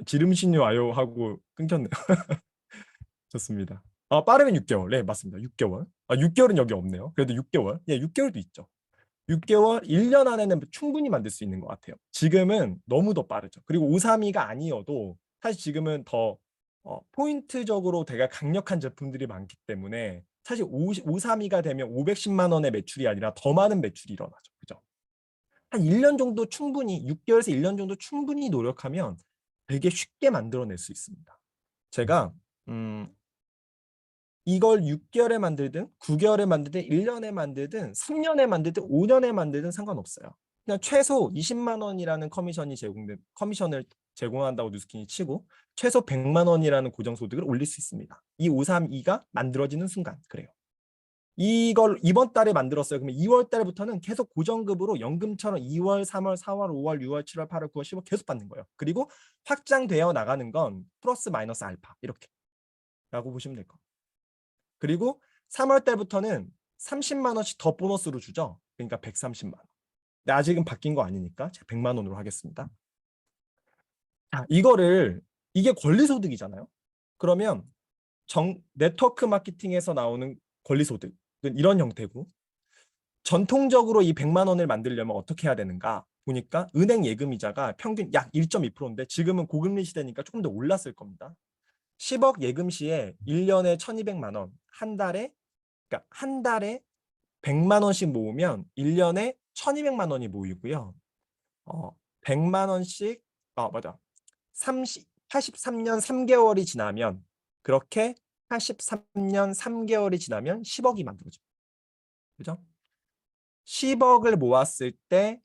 지름신유 와요 하고 끊겼네요. 좋습니다. 빠르면 6개월. 네, 맞습니다. 6개월. 6개월은 여기 없네요. 그래도 6개월. 예, 6개월도 있죠. 6개월, 1년 안에는 충분히 만들 수 있는 것 같아요. 지금은 너무 더 빠르죠. 그리고 532가 아니어도 사실 지금은 더 포인트적으로 되게 강력한 제품들이 많기 때문에 사실 532가 되면 510만 원의 매출이 아니라 더 많은 매출이 일어나죠. 그죠? 한 1년 정도 충분히 6개월에서 1년 정도 충분히 노력하면 되게 쉽게 만들어낼 수 있습니다. 제가 이걸 6개월에 만들든 9개월에 만들든 1년에 만들든 3년에 만들든 5년에 만들든 상관없어요. 그냥 최소 20만 원이라는 커미션을 제공한다고 뉴스킨이 치고 최소 100만 원이라는 고정소득을 올릴 수 있습니다. 이 532가 만들어지는 순간 그래요. 이걸 이번 달에 만들었어요. 그러면 2월 달부터는 계속 고정급으로 연금처럼 2월, 3월, 4월, 5월, 6월, 7월, 8월, 9월, 10월 계속 받는 거예요. 그리고 확장되어 나가는 건 플러스 마이너스 알파 이렇게 라고 보시면 될 겁니다. 그리고 3월 달부터는 30만 원씩 더 보너스로 주죠. 그러니까 130만 원. 근데 아직은 바뀐 거 아니니까 제가 100만 원으로 하겠습니다. 자, 이게 권리소득이잖아요. 그러면 네트워크 마케팅에서 나오는 권리소득은 이런 형태고 전통적으로 이 100만 원을 만들려면 어떻게 해야 되는가 보니까 은행 예금이자가 평균 약 1.2%인데 지금은 고금리 시대니까 조금 더 올랐을 겁니다. 10억 예금 시에 1년에 1,200만 원, 그러니까 한 달에 100만 원씩 모으면 1년에 1,200만 원이 모이고요. 100만 원씩, 맞아. 83년 3개월이 지나면, 그렇게 83년 3개월이 지나면 10억이 만들어집니다. 그죠? 10억을 모았을 때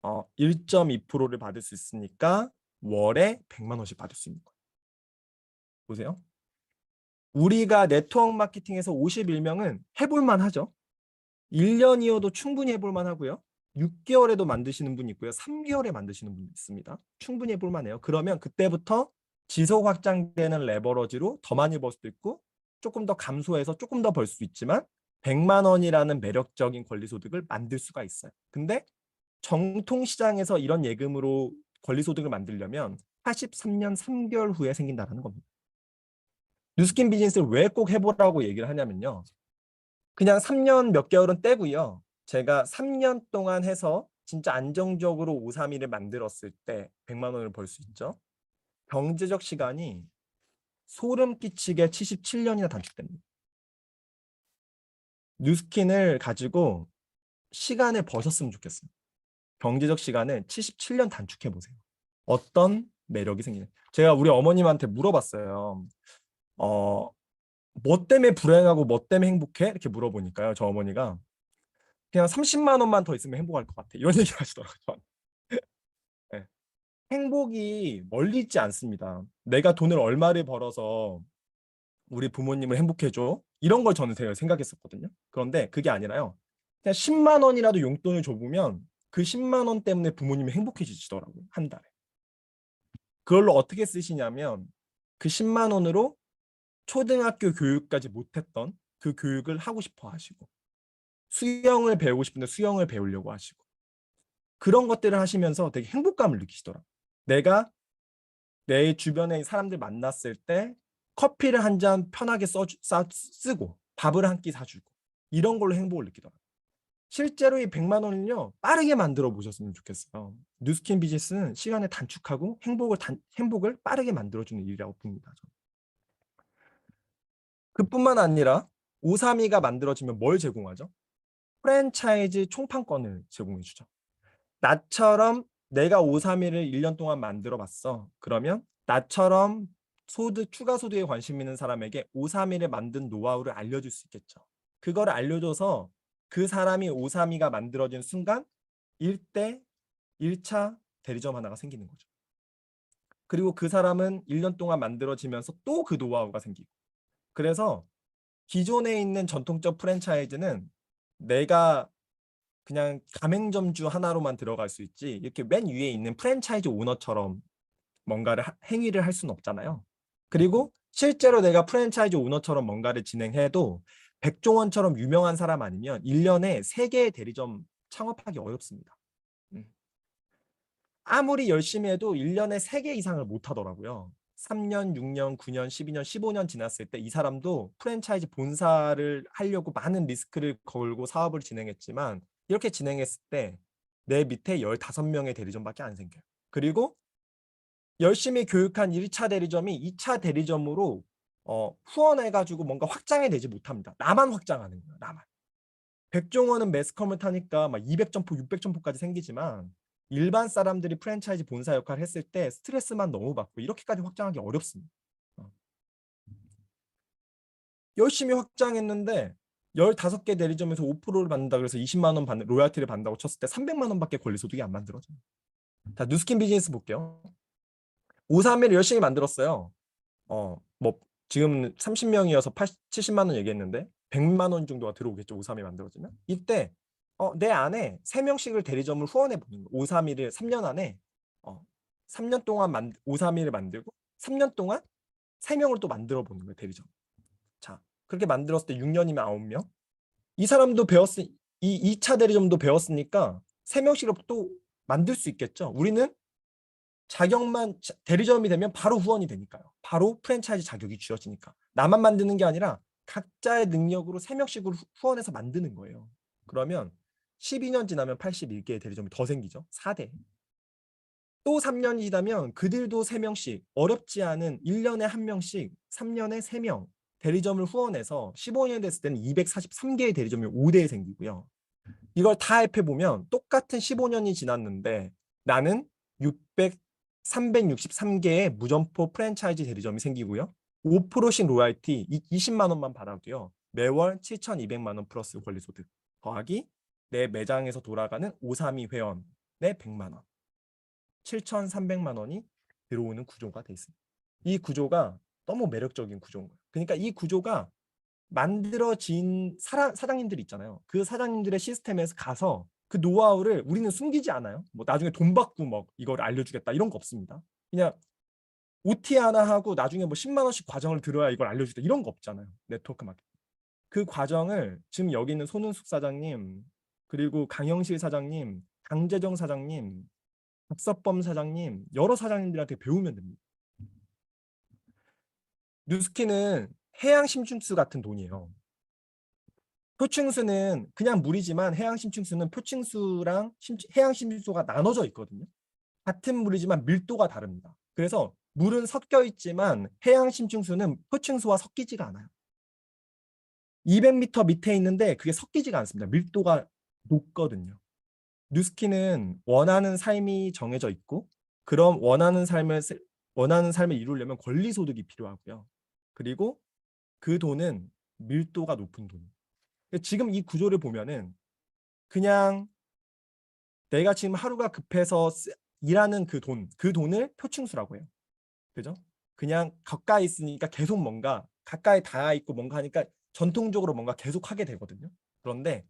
1.2%를 받을 수 있으니까 월에 100만 원씩 받을 수 있는 거예요. 보세요. 우리가 네트워크 마케팅에서 51명은 해볼만 하죠. 1년이어도 충분히 해볼만 하고요. 6개월에도 만드시는 분이 있고요. 3개월에 만드시는 분이 있습니다. 충분히 해볼만 해요. 그러면 그때부터 지속 확장되는 레버러지로 더 많이 벌 수도 있고 조금 더 감소해서 조금 더 벌 수 있지만 100만 원이라는 매력적인 권리소득을 만들 수가 있어요. 근데 정통시장에서 이런 예금으로 권리소득을 만들려면 83년 3개월 후에 생긴다는 겁니다. 뉴스킨 비즈니스를 왜 꼭 해보라고 얘기를 하냐면요. 그냥 3년 몇 개월은 떼고요. 제가 3년 동안 해서 진짜 안정적으로 531을 만들었을 때 100만 원을 벌 수 있죠. 경제적 시간이 소름 끼치게 77년이나 단축됩니다. 뉴스킨을 가지고 시간을 버셨으면 좋겠어요. 경제적 시간을 77년 단축해 보세요. 어떤 매력이 생기는? 제가 우리 어머님한테 물어봤어요. 뭐 때문에 불행하고 뭐 때문에 행복해? 이렇게 물어보니까요. 저 어머니가 그냥 30만 원만 더 있으면 행복할 것 같아. 이런 얘기를 하시더라고요. 네. 행복이 멀리 있지 않습니다. 내가 돈을 얼마를 벌어서 우리 부모님을 행복해줘. 이런 걸 저는 되게 생각했었거든요. 그런데 그게 아니라요. 그냥 10만 원이라도 용돈을 줘보면 그 10만 원 때문에 부모님이 행복해지시더라고요. 한 달에. 그걸로 어떻게 쓰시냐면 그 10만 원으로 초등학교 교육까지 못했던 그 교육을 하고 싶어 하시고 수영을 배우고 싶은데 수영을 배우려고 하시고 그런 것들을 하시면서 되게 행복감을 느끼시더라고요. 내가 내 주변에 사람들 만났을 때 커피를 한 잔 편하게 쓰고 밥을 한 끼 사주고 이런 걸로 행복을 느끼더라고요. 실제로 이 100만 원을요 빠르게 만들어 보셨으면 좋겠어요. 뉴스킨 비즈니스는 시간을 단축하고 행복을 빠르게 만들어주는 일이라고 봅니다. 저는. 그뿐만 아니라 532가 만들어지면 뭘 제공하죠? 프랜차이즈 총판권을 제공해주죠. 나처럼 내가 531을 1년 동안 만들어 봤어. 그러면 나처럼 추가 소득에 관심 있는 사람에게 531을 만든 노하우를 알려줄 수 있겠죠. 그걸 알려줘서 그 사람이 532가 만들어진 순간 1차 대리점 하나가 생기는 거죠. 그리고 그 사람은 1년 동안 만들어지면서 또 그 노하우가 생기고 그래서 기존에 있는 전통적 프랜차이즈는 내가 그냥 가맹점주 하나로만 들어갈 수 있지 이렇게 맨 위에 있는 프랜차이즈 오너처럼 뭔가를 행위를 할 수는 없잖아요. 그리고 실제로 내가 프랜차이즈 오너처럼 뭔가를 진행해도 백종원처럼 유명한 사람 아니면 1년에 3개의 대리점 창업하기 어렵습니다. 아무리 열심히 해도 1년에 3개 이상을 못 하더라고요. 3년, 6년, 9년, 12년, 15년 지났을 때 이 사람도 프랜차이즈 본사를 하려고 많은 리스크를 걸고 사업을 진행했지만 이렇게 진행했을 때 내 밑에 15명의 대리점밖에 안 생겨요. 그리고 열심히 교육한 1차 대리점이 2차 대리점으로 후원해가지고 뭔가 확장해내지 못합니다. 나만 확장하는 거예요. 나만. 백종원은 매스컴을 타니까 막 200점포, 600점포까지 생기지만 일반 사람들이 프랜차이즈 본사 역할을 했을 때 스트레스만 너무 받고 이렇게까지 확장하기 어렵습니다. 열심히 확장했는데 15개 대리점에서 5%를 받는다 그래서 20만 원 받는 로열티를 받는다고 쳤을 때 300만 원밖에 권리소득이 안 만들어져요. 자, 뉴스킨 비즈니스 볼게요. 531을 열심히 만들었어요. 뭐 지금 30명이어서 70만 원 얘기했는데 100만 원 정도가 들어오겠죠. 531 만들어지면. 이때 내 안에 3명씩을 대리점을 후원해 보는 거예요. 531을 3년 안에 3년 동안 531을 만들고 3년 동안 3명을 또 만들어 보는 거예요. 대리점. 자, 그렇게 만들었을 때 6년이면 9명. 이 사람도 이 2차 대리점도 배웠으니까 3명씩을 또 만들 수 있겠죠. 우리는 자격만 대리점이 되면 바로 후원이 되니까요. 바로 프랜차이즈 자격이 쥐어지니까. 나만 만드는 게 아니라 각자의 능력으로 3명씩으로 후원해서 만드는 거예요. 그러면 12년 지나면 81개의 대리점이 더 생기죠. 4대. 또 3년이 지나면 그들도 3명씩 어렵지 않은 1년에 1명씩 3년에 3명 대리점을 후원해서 15년 됐을 때는 243개의 대리점이 5대에 생기고요. 이걸 다 합해보면 똑같은 15년이 지났는데 나는 363개의 무점포 프랜차이즈 대리점이 생기고요. 5%씩 로열티 20만 원만 받아도요. 매월 7,200만 원 플러스 권리소득 더하기 내 매장에서 돌아가는 532 회원의 100만 원. 7,300만 원이 들어오는 구조가 돼 있습니다. 이 구조가 너무 매력적인 구조인 거예요. 그러니까 이 구조가 만들어진 사장님들 있잖아요. 그 사장님들의 시스템에서 가서 그 노하우를 우리는 숨기지 않아요. 뭐 나중에 돈 받고 뭐 이걸 알려주겠다 이런 거 없습니다. 그냥 OT 하나 하고 나중에 뭐 10만 원씩 과정을 들어야 이걸 알려주겠다 이런 거 없잖아요. 네트워크 마케팅. 그 과정을 지금 여기 있는 손은숙 사장님 그리고 강영실 사장님, 강재정 사장님, 박서범 사장님 여러 사장님들한테 배우면 됩니다. 뉴스킨은 해양심층수 같은 돈이에요. 표층수는 그냥 물이지만 해양심층수는 표층수랑 해양심층수가 나눠져 있거든요. 같은 물이지만 밀도가 다릅니다. 그래서 물은 섞여 있지만 해양심층수는 표층수와 섞이지가 않아요. 200m 밑에 있는데 그게 섞이지가 않습니다. 밀도가 높거든요. 뉴스킨은 원하는 삶이 정해져 있고 그럼 원하는 삶을 이루려면 권리소득이 필요하고요. 그리고 그 돈은 밀도가 높은 돈이에요. 지금 이 구조를 보면은 그냥 내가 지금 하루가 급해서 일하는 그 돈을 표층수라고 해요. 그죠? 그냥 가까이 있으니까 계속 뭔가 가까이 닿아 있고 뭔가 하니까 전통적으로 뭔가 계속 하게 되거든요. 그런데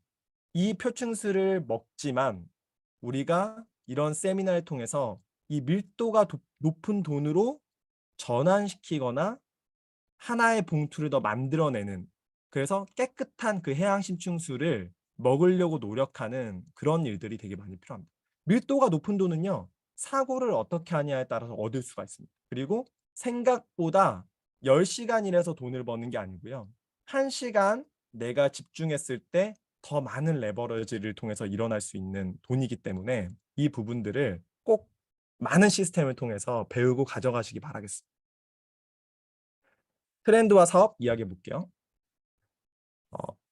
이 표층수를 먹지만 우리가 이런 세미나를 통해서 이 밀도가 높은 돈으로 전환시키거나 하나의 봉투를 더 만들어내는 그래서 깨끗한 그 해양심층수를 먹으려고 노력하는 그런 일들이 되게 많이 필요합니다. 밀도가 높은 돈은요. 사고를 어떻게 하냐에 따라서 얻을 수가 있습니다. 그리고 생각보다 10시간 일해서 돈을 버는 게 아니고요. 1시간 내가 집중했을 때 더 많은 레버리지를 통해서 일어날 수 있는 돈이기 때문에 이 부분들을 꼭 많은 시스템을 통해서 배우고 가져가시기 바라겠습니다. 트렌드와 사업 이야기해 볼게요.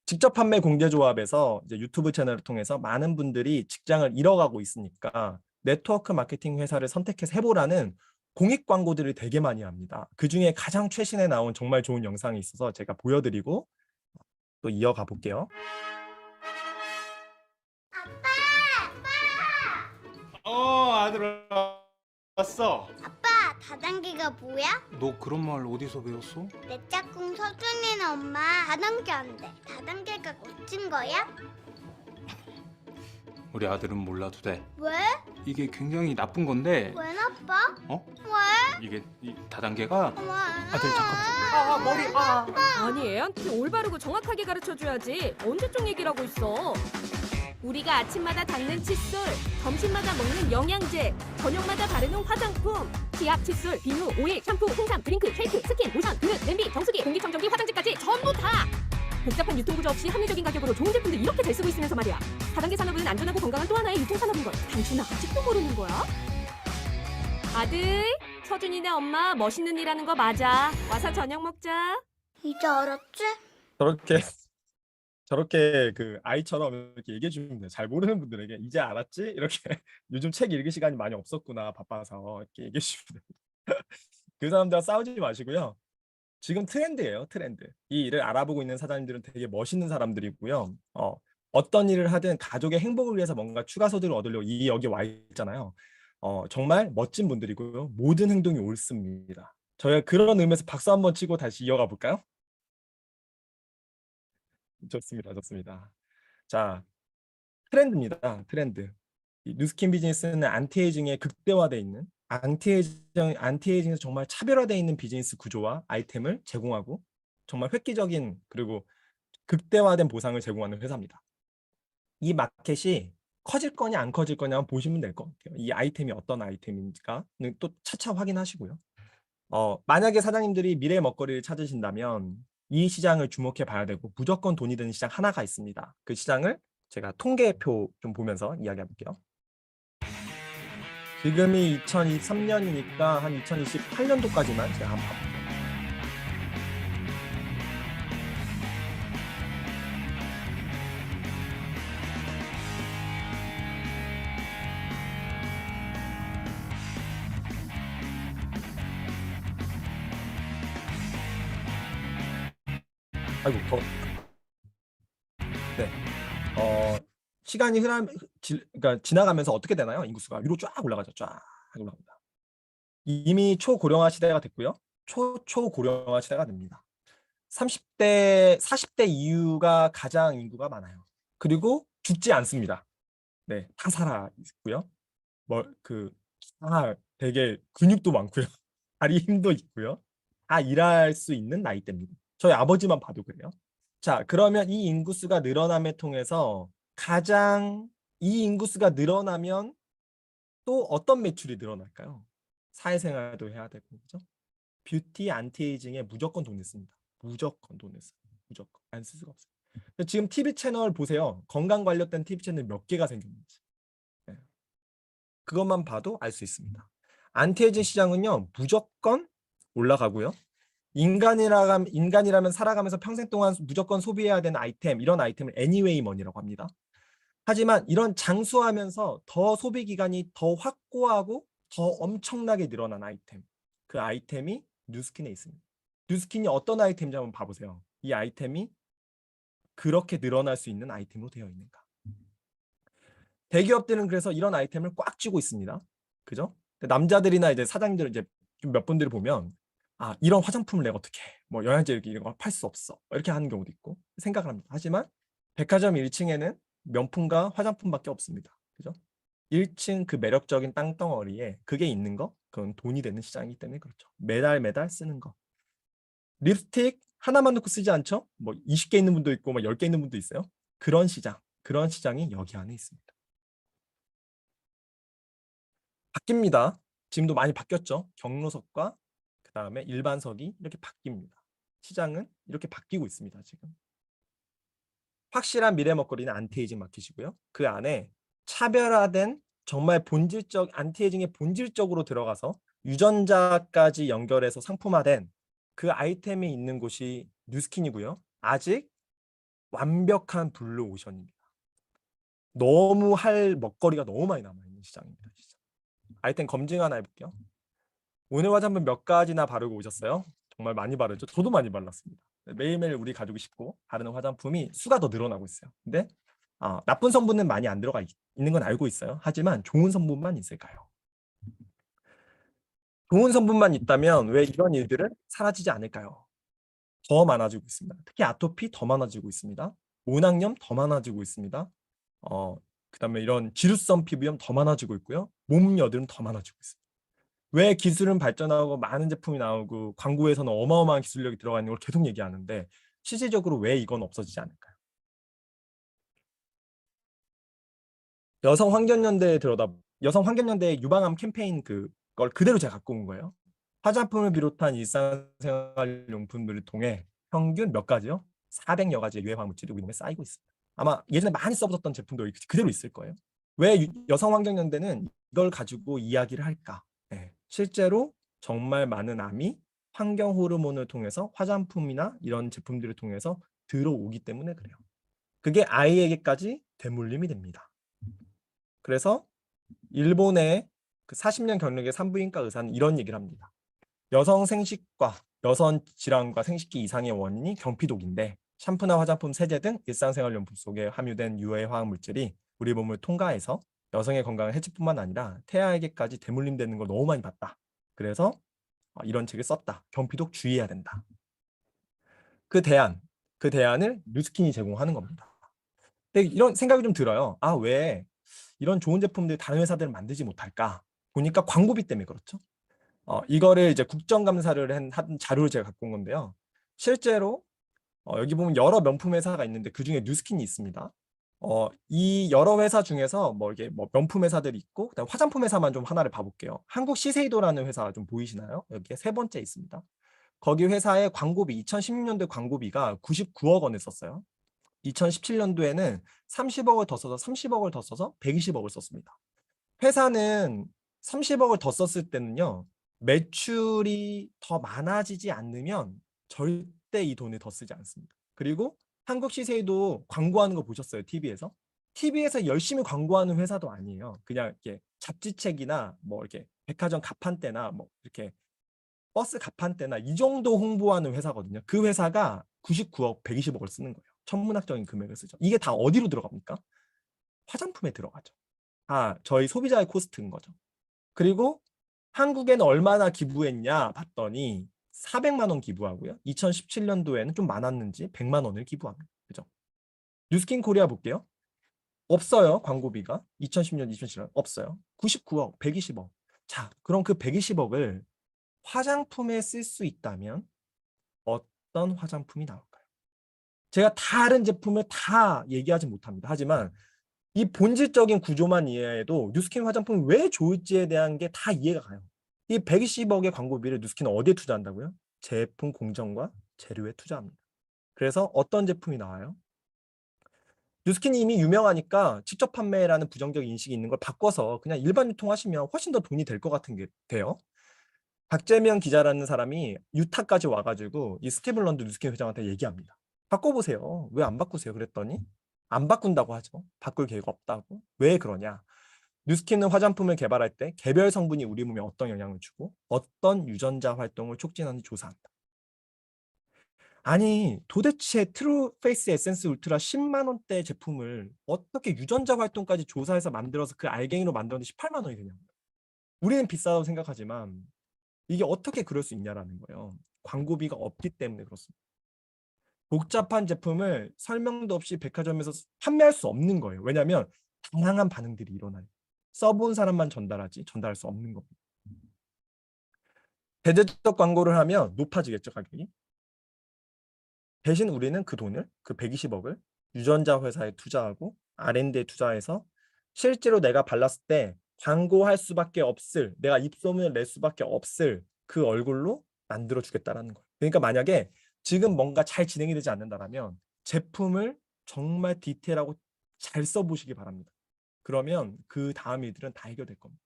직접 판매 공제조합에서 이제 유튜브 채널을 통해서 많은 분들이 직장을 잃어가고 있으니까 네트워크 마케팅 회사를 선택해서 해보라는 공익 광고들을 되게 많이 합니다. 그중에 가장 최신에 나온 정말 좋은 영상이 있어서 제가 보여드리고 또 이어가 볼게요. 아들 왔어. 아빠, 다단계가 뭐야? 너 그런 말 어디서 배웠어? 내 짝꿍 서준이는 엄마 다단계 안 돼. 다단계가 멋진 거야? 우리 아들은 몰라도 돼. 왜? 이게 굉장히 나쁜 건데 왜 나빠? 어? 왜? 이게 이 다단계가 왜? 아들 잠깐. 아니 애한테 올바르고 정확하게 가르쳐줘야지 언제적 얘기를 하고 있어. 우리가 아침마다 닦는 칫솔, 점심마다 먹는 영양제, 저녁마다 바르는 화장품, 치약, 칫솔, 비누, 오일, 샴푸, 홍삼, 드링크, 쉐이크, 스킨, 로션, 그릇, 냄비, 정수기, 공기청정기, 화장지까지 전부 다! 복잡한 유통구조 없이 합리적인 가격으로 좋은 제품들 이렇게 잘 쓰고 있으면서 말이야. 다단계 산업은 안전하고 건강한 또 하나의 유통산업인 걸 당신 아직도 모르는 거야? 아들, 서준이네 엄마 멋있는 일 하는 거 맞아. 와서 저녁 먹자. 이제 알았지? 저렇게 그 아이처럼 이렇게 얘기해 주면 돼요. 잘 모르는 분들에게 이제 알았지? 이렇게 요즘 책 읽을 시간이 많이 없었구나 바빠서 이렇게 얘기해 주면 돼요. 그 사람들과 싸우지 마시고요. 지금 트렌드예요, 트렌드. 이 일을 알아보고 있는 사장님들은 되게 멋있는 사람들이고요. 어떤 일을 하든 가족의 행복을 위해서 뭔가 추가 소득을 얻으려고 여기 와 있잖아요. 정말 멋진 분들이고요. 모든 행동이 옳습니다. 저희가 그런 의미에서 박수 한번 치고 다시 이어가 볼까요? 좋습니다, 좋습니다. 자, 트렌드입니다, 트렌드. 이 뉴스킨 비즈니스는 안티에이징에 극대화되어 있는 안티에이징에서 정말 차별화되어 있는 비즈니스 구조와 아이템을 제공하고 정말 획기적인 그리고 극대화된 보상을 제공하는 회사입니다. 이 마켓이 커질 거냐 안 커질 거냐 한번 보시면 될 것 같아요. 이 아이템이 어떤 아이템인지가 또 차차 확인하시고요. 만약에 사장님들이 미래 먹거리를 찾으신다면 이 시장을 주목해 봐야 되고 무조건 돈이 되는 시장 하나가 있습니다. 그 시장을 제가 통계표 좀 보면서 이야기해 볼게요. 지금이 2023년이니까 한 2028년도까지만 제가 한번 봐볼게요. 아이고 네. 시간이 그러니까 지나가면서 어떻게 되나요? 인구수가 위로 쫙 올라가죠. 쫙 올라갑니다. 이미 초고령화 시대가 됐고요. 초고령화 시대가 됩니다. 30대, 40대 이후가 가장 인구가 많아요. 그리고 죽지 않습니다. 네, 다 살아 있고요. 되게 근육도 많고요. 다리 힘도 있고요. 다 일할 수 있는 나이대입니다. 저희 아버지만 봐도 그래요. 자, 그러면 이 인구수가 늘어남에 통해서 이 인구수가 늘어나면 또 어떤 매출이 늘어날까요? 사회생활도 해야 되고, 그죠? 뷰티, 안티에이징에 무조건 돈 냈습니다. 무조건 돈 냈어요. 무조건. 안 쓸 수가 없어요. 지금 TV 채널 보세요. 건강 관련된 TV 채널 몇 개가 생겼는지. 네. 그것만 봐도 알 수 있습니다. 안티에이징 시장은요, 무조건 올라가고요. 인간이라면 살아가면서 평생 동안 무조건 소비해야 되는 아이템, 이런 아이템을 anyway money라고 합니다. 하지만 이런 장수하면서 더 소비 기간이 더 확고하고 더 엄청나게 늘어난 아이템, 그 아이템이 뉴스킨에 있습니다. 뉴스킨이 어떤 아이템인지 한번 봐보세요. 이 아이템이 그렇게 늘어날 수 있는 아이템으로 되어 있는가. 대기업들은 그래서 이런 아이템을 꽉 쥐고 있습니다. 그죠? 남자들이나 이제 사장님들 이제 좀 몇 분들을 보면 이런 화장품을 내가 어떻게 뭐 영양제 이런 걸 팔 수 없어 이렇게 하는 경우도 있고 생각을 합니다. 하지만 백화점 1층에는 명품과 화장품밖에 없습니다. 그죠? 1층 그 매력적인 땅덩어리에 그게 있는 거, 그건 돈이 되는 시장이기 때문에 그렇죠. 매달 쓰는 거. 립스틱 하나만 놓고 쓰지 않죠? 뭐 20개 있는 분도 있고 뭐 10개 있는 분도 있어요. 그런 시장이 여기 안에 있습니다. 바뀝니다. 지금도 많이 바뀌었죠. 경로석과 그 다음에 일반석이 이렇게 바뀝니다. 시장은 이렇게 바뀌고 있습니다. 지금. 확실한 미래 먹거리는 안티에이징 마켓이고요. 그 안에 차별화된 정말 안티에이징의 본질적으로 들어가서 유전자까지 연결해서 상품화된 그 아이템이 있는 곳이 뉴스킨이고요. 아직 완벽한 블루오션입니다. 너무 할 먹거리가 너무 많이 남아있는 시장입니다. 진짜. 아이템 검증 하나 해볼게요. 오늘 화장품 몇 가지나 바르고 오셨어요? 정말 많이 바르죠? 저도 많이 발랐습니다. 매일매일 우리 가족이 씻고 바르는 화장품이 수가 더 늘어나고 있어요. 근데 나쁜 성분은 많이 안 들어가 있는 건 알고 있어요. 하지만 좋은 성분만 있을까요? 좋은 성분만 있다면 왜 이런 일들은 사라지지 않을까요? 더 많아지고 있습니다. 특히 아토피 더 많아지고 있습니다. 모낭염 더 많아지고 있습니다. 그다음에 이런 지루성 피부염 더 많아지고 있고요. 몸 여드름 더 많아지고 있습니다. 왜 기술은 발전하고 많은 제품이 나오고 광고에서는 어마어마한 기술력이 들어가 있는 걸 계속 얘기하는데 실질적으로 왜 이건 없어지지 않을까요? 여성 환경연대의 유방암 캠페인 그걸 그대로 제가 갖고 온 거예요. 화장품을 비롯한 일상생활용품들을 통해 평균 몇 가지요? 400여 가지의 유해 화학물질이 우리 몸에 쌓이고 있습니다. 아마 예전에 많이 써보셨던 제품도 그대로 있을 거예요. 왜 여성환경연대는 이걸 가지고 이야기를 할까? 네, 실제로 정말 많은 암이 환경 호르몬을 통해서 화장품이나 이런 제품들을 통해서 들어오기 때문에 그래요. 그게 아이에게까지 대물림이 됩니다. 그래서 일본의 그 40년 경력의 산부인과 의사는 이런 얘기를 합니다. 여성 생식과 여성 질환과 생식기 이상의 원인이 경피독인데 샴푸나 화장품, 세제 등 일상생활용품 속에 함유된 유해 화학물질이 우리 몸을 통과해서 여성의 건강을 해칠 뿐만 아니라 태아에게까지 대물림되는 걸 너무 많이 봤다. 그래서 이런 책을 썼다. 경피독 주의해야 된다. 그 대안을 뉴스킨이 제공하는 겁니다. 근데 이런 생각이 좀 들어요. 왜 이런 좋은 제품들 다른 회사들은 만들지 못할까? 보니까 광고비 때문에 그렇죠. 이거를 이제 국정감사를 한 자료를 제가 갖고 온 건데요. 실제로 여기 보면 여러 명품 회사가 있는데 그 중에 뉴스킨이 있습니다. 이 여러 회사 중에서 이게 명품 회사들이 있고 그다음 화장품 회사만 좀 하나를 봐볼게요. 한국 시세이도라는 회사 좀 보이시나요? 여기에 세 번째 있습니다. 거기 회사의 광고비 2016년도 광고비가 99억 원을 썼어요. 2017년도에는 30억을 더 써서 30억을 더 써서 120억을 썼습니다. 회사는 30억을 더 썼을 때는요. 매출이 더 많아지지 않으면 절대 이 돈을 더 쓰지 않습니다. 그리고 한국 시세이도 광고하는 거 보셨어요? TV에서? TV에서 열심히 광고하는 회사도 아니에요. 그냥 이렇게 잡지책이나 이렇게 백화점 가판대나 이렇게 버스 가판대나 이 정도 홍보하는 회사거든요. 그 회사가 99억, 120억을 쓰는 거예요. 천문학적인 금액을 쓰죠. 이게 다 어디로 들어갑니까? 화장품에 들어가죠. 저희 소비자의 코스트인 거죠. 그리고 한국에는 얼마나 기부했냐 봤더니 400만 원 기부하고요. 2017년도에는 좀 많았는지 100만 원을 기부합니다. 그죠? 뉴스킨 코리아 볼게요. 없어요. 광고비가. 2010년, 2017년 없어요. 99억, 120억. 자, 그럼 그 120억을 화장품에 쓸 수 있다면 어떤 화장품이 나올까요? 제가 다른 제품을 다 얘기하지 못합니다. 하지만 이 본질적인 구조만 이해해도 뉴스킨 화장품이 왜 좋을지에 대한 게 다 이해가 가요. 이 120억의 광고비를 뉴스킨은 어디에 투자한다고요? 제품 공정과 재료에 투자합니다. 그래서 어떤 제품이 나와요? 뉴스킨이 이미 유명하니까 직접 판매라는 부정적 인식이 있는 걸 바꿔서 그냥 일반 유통하시면 훨씬 더 돈이 될 것 같은 게 돼요. 박재명 기자라는 사람이 유타까지 와가지고 이 스티븐 런드 뉴스킨 회장한테 얘기합니다. 바꿔보세요. 왜 안 바꾸세요? 그랬더니 안 바꾼다고 하죠. 바꿀 계획 없다고. 왜 그러냐? 뉴스킨은 화장품을 개발할 때 개별 성분이 우리 몸에 어떤 영향을 주고 어떤 유전자 활동을 촉진하는지 조사한다. 아니 도대체 트루페이스 에센스 울트라 10만 원대 제품을 어떻게 유전자 활동까지 조사해서 만들어서 그 알갱이로 만들었는데 18만 원이 되냐고요. 우리는 비싸다고 생각하지만 이게 어떻게 그럴 수 있냐라는 거예요. 광고비가 없기 때문에 그렇습니다. 복잡한 제품을 설명도 없이 백화점에서 판매할 수 없는 거예요. 왜냐하면 다양한 반응들이 일어나요. 써본 사람만 전달할 수 없는 겁니다. 대대적 광고를 하면 높아지겠죠, 가격이. 대신 우리는 그 돈을, 그 120억을 유전자 회사에 투자하고 R&D에 투자해서 실제로 내가 발랐을 때 광고할 수밖에 없을, 내가 입소문을 낼 수밖에 없을 그 얼굴로 만들어주겠다라는 거예요. 그러니까 만약에 지금 뭔가 잘 진행이 되지 않는다면 제품을 정말 디테일하고 잘 써보시기 바랍니다. 그러면 그 다음 일들은 다 해결될 겁니다.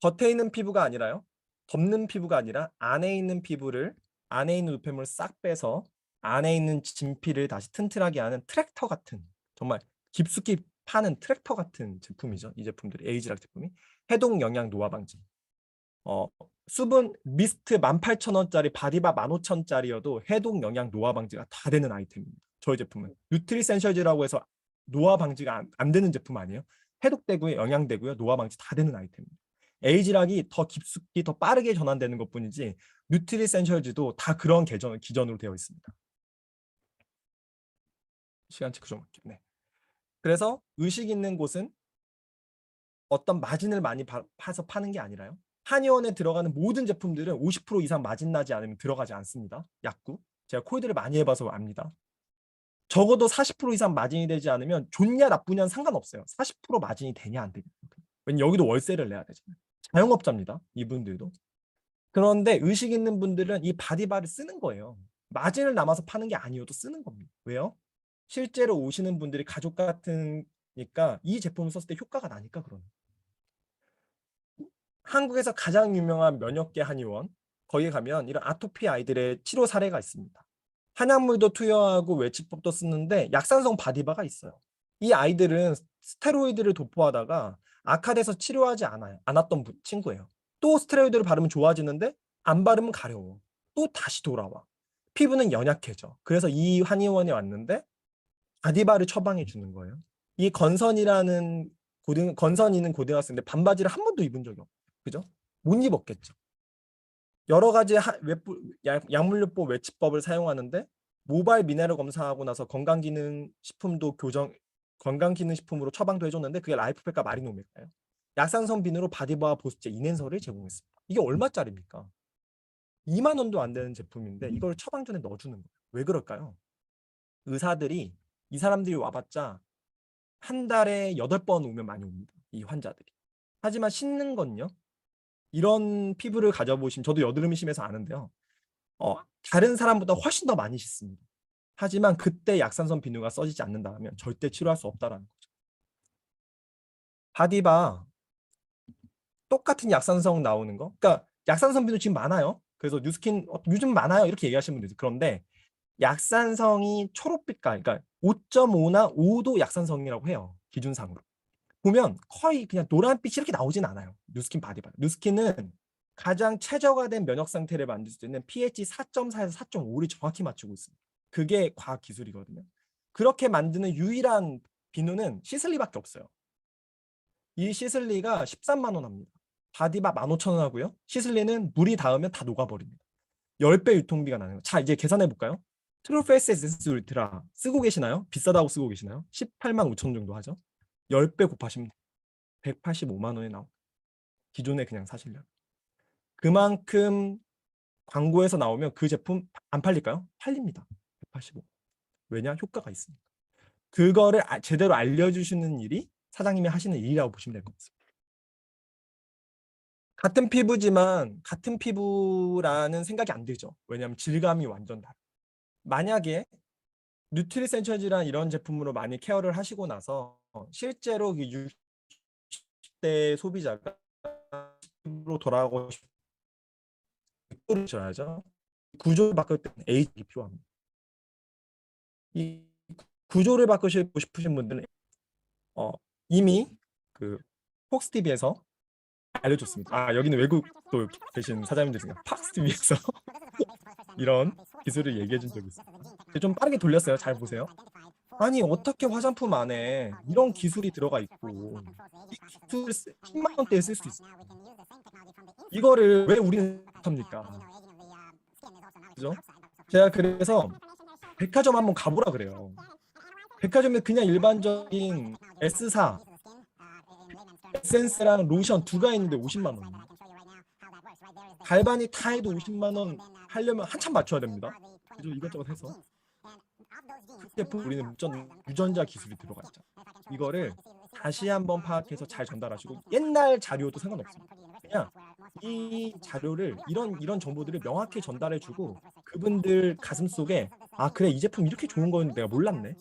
겉에 있는 피부가 아니라요. 덮는 피부가 아니라 안에 있는 피부를, 안에 있는 노폐물을 싹 빼서 안에 있는 진피를 다시 튼튼하게 하는 트랙터 같은, 정말 깊숙이 파는 트랙터 같은 제품이죠. 이 제품들이, 에이지락 제품이. 해독 영양 노화 방지. 수분 미스트 18,000원짜리 바디바 15,000원짜리여도 해독 영양 노화 방지가 다 되는 아이템입니다. 저희 제품은 뉴트리센셜즈라고 해서 노화 방지가 안 되는 제품 아니에요. 해독되고요, 영양되고요, 노화 방지 다 되는 아이템입니다. 에이지락이 더 깊숙이 더 빠르게 전환되는 것뿐이지 뉴트리센셜즈도 다 그런 기전으로 되어 있습니다. 시간 체크 좀 할게요. 네. 그래서 의식 있는 곳은 어떤 마진을 많이 파서 파는 게 아니라요. 한의원에 들어가는 모든 제품들은 50% 이상 마진 나지 않으면 들어가지 않습니다. 약국. 제가 코이드를 많이 해봐서 압니다. 적어도 40% 이상 마진이 되지 않으면 좋냐 나쁘냐는 상관없어요. 40% 마진이 되냐 안 되냐. 왜냐면 여기도 월세를 내야 되잖아요. 자영업자입니다. 이분들도. 그런데 의식 있는 분들은 이 바디바를 쓰는 거예요. 마진을 남아서 파는 게 아니어도 쓰는 겁니다. 왜요? 실제로 오시는 분들이 가족 같으니까 이 제품을 썼을 때 효과가 나니까 그러는 거예요. 한국에서 가장 유명한 면역계 한의원, 거기에 가면 이런 아토피 아이들의 치료 사례가 있습니다. 한약물도 투여하고 외치법도 쓰는데 약산성 바디바가 있어요. 이 아이들은 스테로이드를 도포하다가 악화돼서 치료하지 않았던 친구예요. 또 스테로이드를 바르면 좋아지는데 안 바르면 가려워. 또 다시 돌아와. 피부는 연약해져. 그래서 이 한의원에 왔는데 바디바를 처방해 주는 거예요. 이 건선이라는 건선 있는 고등학생인데 반바지를 한 번도 입은 적이 없어요. 그죠? 못 입었겠죠. 여러 가지 약물요법 외치법을 사용하는데 모바일 미네랄 검사하고 나서 건강기능식품으로 처방도 해줬는데 그게 라이프팩과 마리노메가예요. 약산성 비누로 바디바와 보습제 이낸설을 제공했습니다. 이게 얼마짜리입니까? 2만 원도 안 되는 제품인데 이걸 처방 전에 넣어주는 거예요. 왜 그럴까요? 의사들이 이 사람들이 와봤자 한 달에 8번 오면 많이 옵니다. 이 환자들이. 하지만 씻는 건요. 이런 피부를 가져보시면 저도 여드름이 심해서 아는데요. 다른 사람보다 훨씬 더 많이 씻습니다. 하지만 그때 약산성 비누가 써지지 않는다면 절대 치료할 수 없다라는 거죠. 바디바 똑같은 약산성 나오는 거. 그러니까 약산성 비누 지금 많아요. 그래서 뉴스킨 요즘 많아요. 이렇게 얘기하시는 분들. 그런데 약산성이 초록빛깔, 그러니까 5.5나 5도 약산성이라고 해요. 기준상으로. 보면 거의 그냥 노란빛이 이렇게 나오진 않아요. 뉴스킨 바디바. 뉴스킨은 가장 최저화된 면역 상태를 만들 수 있는 pH 4.4에서 4.5를 정확히 맞추고 있습니다. 그게 과학 기술이거든요. 그렇게 만드는 유일한 비누는 시슬리밖에 없어요. 이 시슬리가 13만 원 합니다. 바디바 15,000원 하고요. 시슬리는 물이 닿으면 다 녹아버립니다. 10배 유통비가 나는 거예요. 자, 이제 계산해 볼까요? 트루페이스 에센스 울트라 쓰고 계시나요? 비싸다고 쓰고 계시나요? 18만 5천 정도 하죠. 10배 곱하시면 185만 원에 나옵니다. 기존에 그냥 사시려면. 그만큼 광고에서 나오면 그 제품 안 팔릴까요? 팔립니다. 185. 왜냐? 효과가 있으니까. 그거를 제대로 알려주시는 일이 사장님이 하시는 일이라고 보시면 될 것 같습니다. 같은 피부지만 같은 피부라는 생각이 안 들죠. 왜냐하면 질감이 완전 다르죠. 만약에 뉴트리센처지란 이런 제품으로 많이 케어를 하시고 나서 실제로 60대 소비자가 로 돌아가고 싶어를 줘야죠. 구조를 바꿀 때는 에이징이 필요합니다. 이 구조를 바꾸시고 싶으신 분들은 이미 그 폭스TV에서 알려줬습니다. 아, 여기는 외국도 계신 사장님들이니까 팍스TV에서 이런 기술을 얘기해 준 적이 있어요. 좀 빠르게 돌렸어요. 잘 보세요. 아니, 어떻게 화장품 안에 이런 기술이 들어가 있고 이 기술 10만 원대에 쓸 수 있어요. 이거를 왜 우리는 합니까? 그죠? 제가 그래서 백화점 한번 가보라 그래요. 백화점에 그냥 일반적인 S사 에센스랑 로션 두 가 있는데 50만 원. 갈바닉 다 해도 50만 원 하려면 한참 맞춰야 됩니다. 그죠? 이것저것 해서. 그 제품 우리는 유전자 기술이 들어가 있죠. 이거를 다시 한번 파악해서 잘 전달하시고 옛날 자료도 상관없습니다. 그냥 이 자료를 이런 정보들을 명확히 전달해주고 그분들 가슴 속에 아 그래 이 제품 이렇게 좋은 거였는데 내가 몰랐네.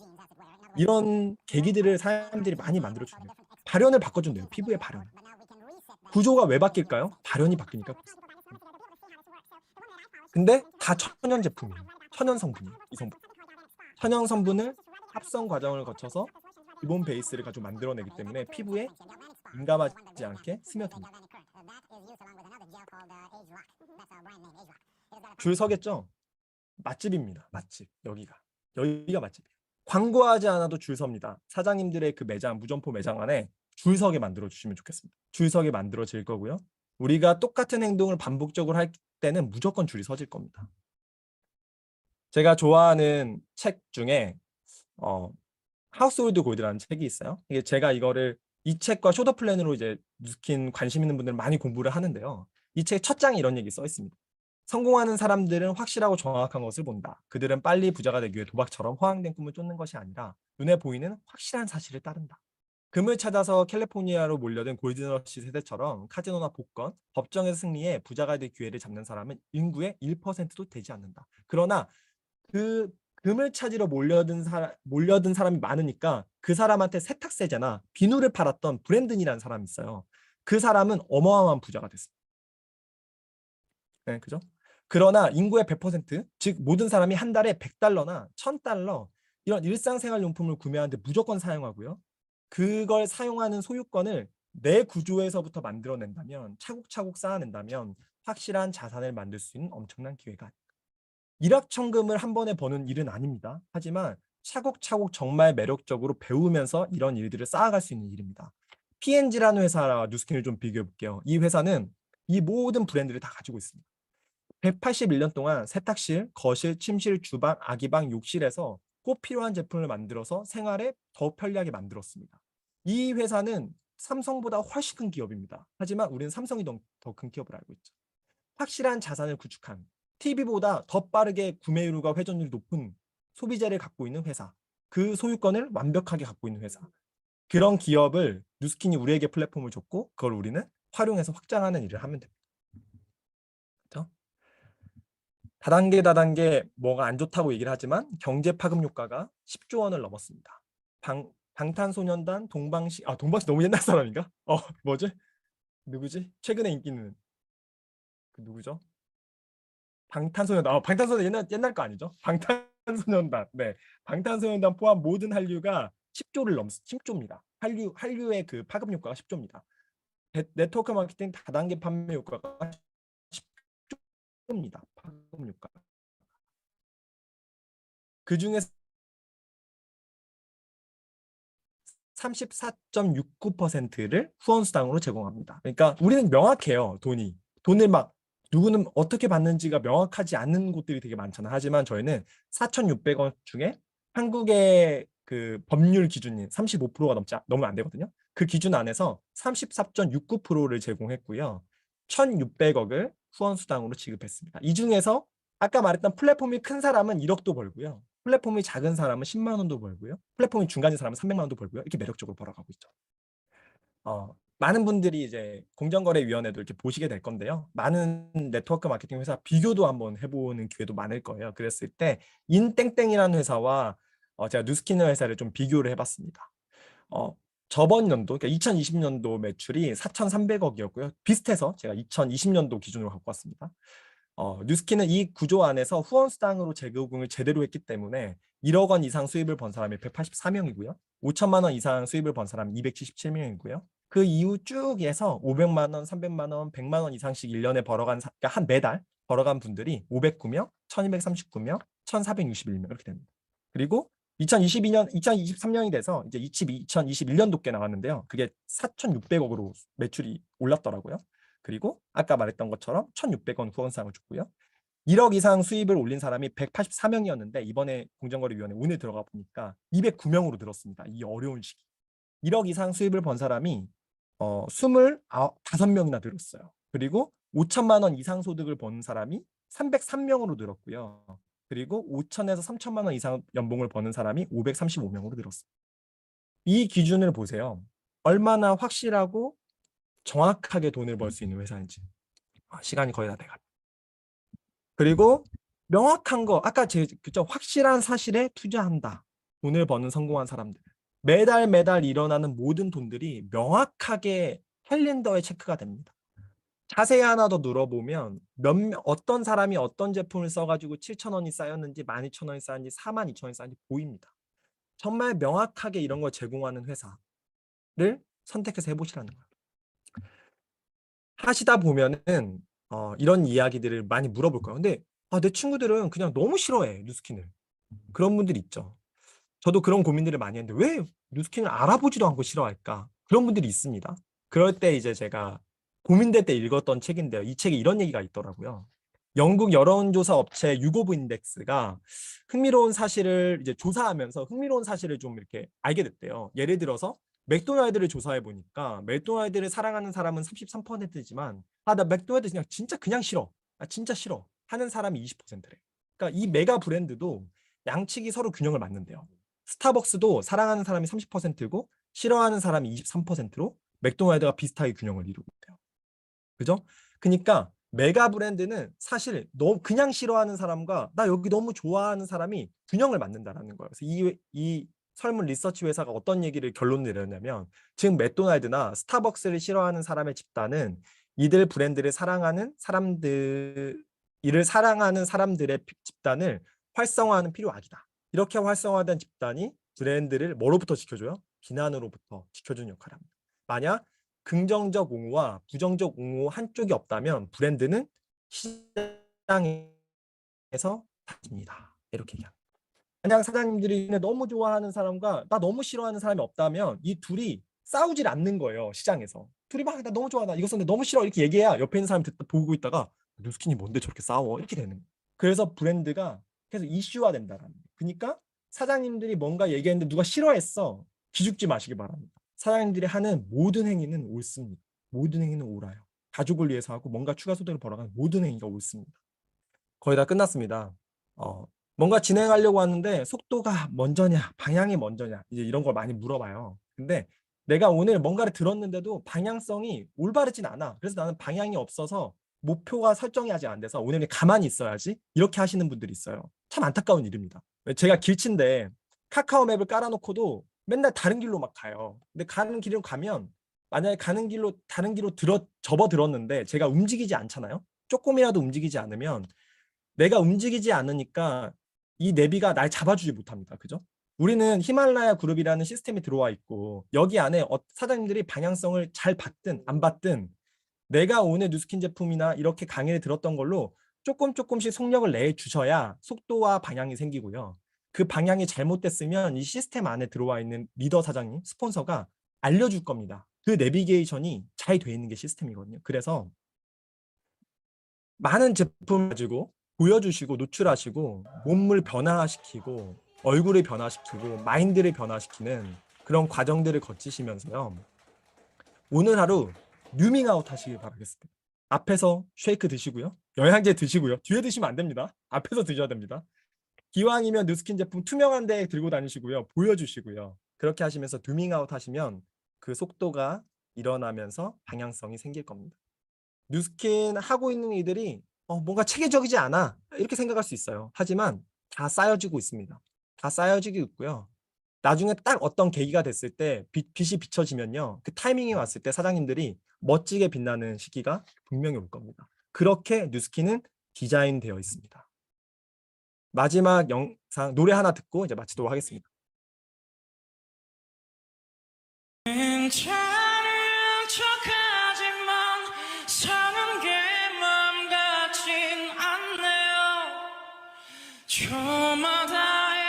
이런 계기들을 사람들이 많이 만들어주네요. 발현을 바꿔준대요. 피부의 발현. 구조가 왜 바뀔까요? 발현이 바뀌니까. 근데 다 천연 제품이에요. 천연 성분이에요. 이 성분. 천연 성분을 합성 과정을 거쳐서 기본 베이스를 가지고 만들어내기 때문에 피부에 민감하지 않게 스며듭니다. 줄 서겠죠? 맛집입니다. 맛집. 여기가 맛집이에요. 광고하지 않아도 줄 섭니다. 사장님들의 그 매장, 무점포 매장 안에 줄 서게 만들어 주시면 좋겠습니다. 줄 서게 만들어질 거고요. 우리가 똑같은 행동을 반복적으로 할 때는 무조건 줄이 서질 겁니다. 제가 좋아하는 책 중에 하우스홀드 골드라는 책이 있어요. 이게 제가 이 책과 쇼더 플랜으로 이제 뉴스킨 관심 있는 분들은 많이 공부를 하는데요. 이 책 첫 장에 이런 얘기 써 있습니다. 성공하는 사람들은 확실하고 정확한 것을 본다. 그들은 빨리 부자가 되기 위해 도박처럼 허황된 꿈을 쫓는 것이 아니라 눈에 보이는 확실한 사실을 따른다. 금을 찾아서 캘리포니아로 몰려든 골든러시 세대처럼 카지노나 복권, 법정에서 승리해 부자가 될 기회를 잡는 사람은 인구의 1%도 되지 않는다. 그러나 그 금을 찾으러 몰려든 사람이 많으니까 그 사람한테 세탁세제나 비누를 팔았던 브랜든이라는 사람이 있어요. 그 사람은 어마어마한 부자가 됐습니다. 네, 그죠? 그러나 인구의 100%, 즉 모든 사람이 한 달에 $100나 $1000 이런 일상생활용품을 구매하는데 무조건 사용하고요. 그걸 사용하는 소유권을 내 구조에서부터 만들어낸다면, 차곡차곡 쌓아낸다면 확실한 자산을 만들 수 있는 엄청난 기회가 아닙니다. 일확천금을 한 번에 버는 일은 아닙니다. 하지만 차곡차곡 정말 매력적으로 배우면서 이런 일들을 쌓아갈 수 있는 일입니다. P&G라는 회사와 뉴스킨을 좀 비교해 볼게요. 이 회사는 이 모든 브랜드를 다 가지고 있습니다. 181년 동안 세탁실, 거실, 침실, 주방, 아기방, 욕실에서 꼭 필요한 제품을 만들어서 생활에 더 편리하게 만들었습니다. 이 회사는 삼성보다 훨씬 큰 기업입니다. 하지만 우리는 삼성이 더 큰 기업을 알고 있죠. 확실한 자산을 구축한 TV보다 더 빠르게 구매율과 회전율이 높은 소비재를 갖고 있는 회사, 그 소유권을 완벽하게 갖고 있는 회사, 그런 기업을 뉴스킨이 우리에게 플랫폼을 줬고 그걸 우리는 활용해서 확장하는 일을 하면 됩니다. 그렇죠? 다단계 뭐가 안 좋다고 얘기를 하지만 경제 파급 효과가 10조 원을 넘었습니다. 방탄소년단, 동방신 너무 옛날 사람인가? 뭐지? 누구지? 최근에 인기 있는 그 누구죠? 방탄소년단 옛날 거 아니죠? 방탄소년단. 네. 방탄소년단 포함 모든 한류가 10조입니다. 한류의 그 파급 효과가 10조입니다. 네트워크 마케팅 다단계 판매 효과가 10조입니다. 파급 효과. 그 중에서 34.69%를 후원수당으로 제공합니다. 그러니까 우리는 명확해요. 돈을 막 누구는 어떻게 받는지가 명확하지 않는 곳들이 되게 많잖아요. 하지만 저희는 4,600원 중에 한국의 그 법률 기준인 35%가 넘으면 안 되거든요. 그 기준 안에서 34.69%를 제공했고요. 1,600억을 후원수당으로 지급했습니다. 이 중에서 아까 말했던 플랫폼이 큰 사람은 1억도 벌고요. 플랫폼이 작은 사람은 10만 원도 벌고요. 플랫폼이 중간인 사람은 300만 원도 벌고요. 이렇게 매력적으로 벌어가고 있죠. 많은 분들이 이제 공정거래위원회도 이렇게 보시게 될 건데요. 많은 네트워크 마케팅 회사 비교도 한번 해보는 기회도 많을 거예요. 그랬을 때 인땡땡이라는 회사와 제가 뉴스킨이라는 회사를 좀 비교를 해봤습니다. 저번 연도, 그러니까 2020년도 매출이 4,300억이었고요. 비슷해서 제가 2020년도 기준으로 갖고 왔습니다. 뉴스킨은 이 구조 안에서 후원수당으로 제공을 제대로 했기 때문에 1억 원 이상 수입을 번 사람이 184명이고요. 5천만 원 이상 수입을 번 사람이 277명이고요. 그 이후 쭉 해서 500만 원, 300만 원, 100만 원 이상씩 1년에 그러니까 한 매달 벌어간 분들이 509명, 1239명, 1461명 이렇게 됩니다. 그리고 2023년이 돼서 이제 2021년도께 나왔는데요. 그게 4,600억으로 매출이 올랐더라고요. 그리고 아까 말했던 것처럼 1,600원 후원상을 줬고요. 1억 이상 수입을 올린 사람이 184명이었는데 이번에 공정거래위원회 오늘 들어가 보니까 209명으로 늘었습니다. 이 어려운 시기. 1억 이상 수입을 번 사람이 25명이나 늘었어요. 그리고 5천만 원 이상 소득을 번 사람이 303명으로 늘었고요. 그리고 5천에서 3천만 원 이상 연봉을 버는 사람이 535명으로 늘었습니다. 이 기준을 보세요. 얼마나 확실하고 정확하게 돈을 벌 수 있는 회사인지. 시간이 거의 다 돼갑니다. 그리고 명확한 거, 아까 그죠? 확실한 사실에 투자한다. 돈을 버는 성공한 사람들. 매달 일어나는 모든 돈들이 명확하게 캘린더에 체크가 됩니다. 자세히 하나 더 눌러보면 어떤 사람이 어떤 제품을 써가지고 7,000원이 쌓였는지 12,000원이 쌓였는지 42,000원이 쌓였는지 보입니다. 정말 명확하게 이런 걸 제공하는 회사를 선택해서 해보시라는 거예요. 하시다 보면은 이런 이야기들을 많이 물어볼 거예요. 근데 내 친구들은 그냥 너무 싫어해 뉴스킨을. 그런 분들이 있죠. 저도 그런 고민들을 많이 했는데 왜 뉴스킨을 알아보지도 않고 싫어할까? 그런 분들이 있습니다. 그럴 때 이제 제가 고민될 때 읽었던 책인데요. 이 책에 이런 얘기가 있더라고요. 영국 여론조사 업체 유고브 인덱스가 흥미로운 사실을 이제 조사하면서 흥미로운 사실을 좀 이렇게 알게 됐대요. 예를 들어서 맥도날드를 조사해 보니까 맥도날드를 사랑하는 사람은 33%지만 나 맥도날드 그냥 진짜 싫어. 진짜 싫어. 하는 사람이 20%래. 그러니까 이 메가 브랜드도 양측이 서로 균형을 맞는데요. 스타벅스도 사랑하는 사람이 30%고 싫어하는 사람이 23%로 맥도날드가 비슷하게 균형을 이루고 있대요. 그죠? 그러니까 메가 브랜드는 사실 너무 그냥 싫어하는 사람과 나 여기 너무 좋아하는 사람이 균형을 맞는다라는 거예요. 그래서 이 설문 리서치 회사가 어떤 얘기를 결론을 내렸냐면 지금 맥도날드나 스타벅스를 싫어하는 사람의 집단은 이들 브랜드를 사랑하는 사람들의 집단을 활성화하는 필요악이다. 이렇게 활성화된 집단이 브랜드를 뭐로부터 지켜줘요? 비난으로부터 지켜주는 역할을 합니다. 만약 긍정적 옹호와 부정적 옹호 한쪽이 없다면 브랜드는 시장에서 다집니다. 이렇게 얘기합니다. 만약 사장님들이 너무 좋아하는 사람과 나 너무 싫어하는 사람이 없다면 이 둘이 싸우질 않는 거예요. 시장에서. 둘이 막 나 너무 좋아, 나 이거 썼는데 너무 싫어 이렇게 얘기해야 옆에 있는 사람이 보고 있다가 누스킨이 뭔데 저렇게 싸워 이렇게 되는 거예요. 그래서 브랜드가 계속 이슈화 된다라는 거예요. 그러니까 사장님들이 뭔가 얘기했는데 누가 싫어했어. 기죽지 마시기 바랍니다. 사장님들이 하는 모든 행위는 옳습니다. 모든 행위는 옳아요. 가족을 위해서 하고 뭔가 추가 소득을 벌어가는 모든 행위가 옳습니다. 거의 다 끝났습니다. 뭔가 진행하려고 하는데 속도가 먼저냐, 방향이 먼저냐 이제 이런 걸 많이 물어봐요. 근데 내가 오늘 뭔가를 들었는데도 방향성이 올바르진 않아. 그래서 나는 방향이 없어서 목표가 설정이 아직 안 돼서 오늘 가만히 있어야지 이렇게 하시는 분들이 있어요. 참 안타까운 일입니다. 제가 길친데 카카오 맵을 깔아놓고도 맨날 다른 길로 막 가요. 근데 가는 길로 가면 만약에 가는 길로 다른 길로 접어들었는데 제가 움직이지 않잖아요. 조금이라도 움직이지 않으면 내가 움직이지 않으니까 이 내비가 날 잡아주지 못합니다. 그죠? 우리는 히말라야 그룹이라는 시스템이 들어와 있고 여기 안에 사장님들이 방향성을 잘 받든 안 받든 내가 오늘 뉴스킨 제품이나 이렇게 강의를 들었던 걸로 조금씩 속력을 내주셔야 속도와 방향이 생기고요. 그 방향이 잘못됐으면 이 시스템 안에 들어와 있는 리더 사장님, 스폰서가 알려줄 겁니다. 그 내비게이션이 잘 돼 있는 게 시스템이거든요. 그래서 많은 제품 가지고 보여주시고 노출하시고 몸을 변화시키고 얼굴을 변화시키고 마인드를 변화시키는 그런 과정들을 거치시면서요. 오늘 하루 뉴밍아웃 하시길 바라겠습니다. 앞에서 쉐이크 드시고요. 영양제 드시고요. 뒤에 드시면 안 됩니다. 앞에서 드셔야 됩니다. 기왕이면 뉴스킨 제품 투명한 데 들고 다니시고요. 보여주시고요. 그렇게 하시면서 뉴밍아웃 하시면 그 속도가 일어나면서 방향성이 생길 겁니다. 뉴스킨 하고 있는 이들이 뭔가 체계적이지 않아 이렇게 생각할 수 있어요. 하지만 다 쌓여지고 있습니다. 다 쌓여지고 있고요. 나중에 딱 어떤 계기가 됐을 때 빛이 비춰지면요. 그 타이밍이 왔을 때 사장님들이 멋지게 빛나는 시기가 분명히 올 겁니다. 그렇게 뉴스킨은 디자인되어 있습니다. 마지막 영상 노래 하나 듣고 이제 마치도록 하겠습니다. 괜찮은 척하지만 사는 게 맘 같진 않네요. 저마다의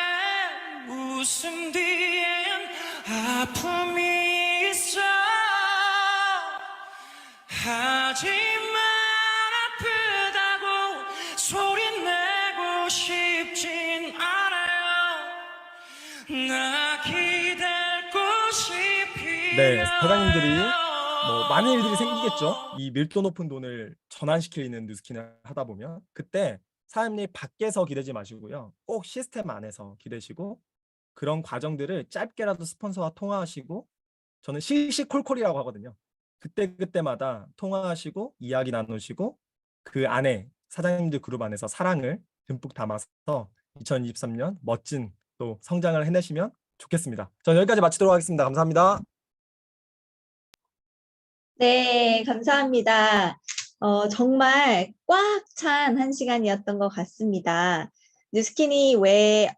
웃음 뒤엔 아픔이 있어. 하지만 아프다고 소리내고 싶진 않아요. 나 기댈 곳이 네, 사장님들이 많은 일들이 생기겠죠. 이 밀도 높은 돈을 전환시키는 뉴스킨을 하다 보면 그때 사장님이 밖에서 기대지 마시고요. 꼭 시스템 안에서 기대시고 그런 과정들을 짧게라도 스폰서와 통화하시고 저는 실시콜콜이라고 하거든요. 그때마다 통화하시고 이야기 나누시고 그 안에 사장님들 그룹 안에서 사랑을 듬뿍 담아서 2023년 멋진 또 성장을 해내시면 좋겠습니다. 저는 여기까지 마치도록 하겠습니다. 감사합니다. 네, 감사합니다. 정말 꽉 찬 한 시간이었던 것 같습니다. 뉴스킨이 왜,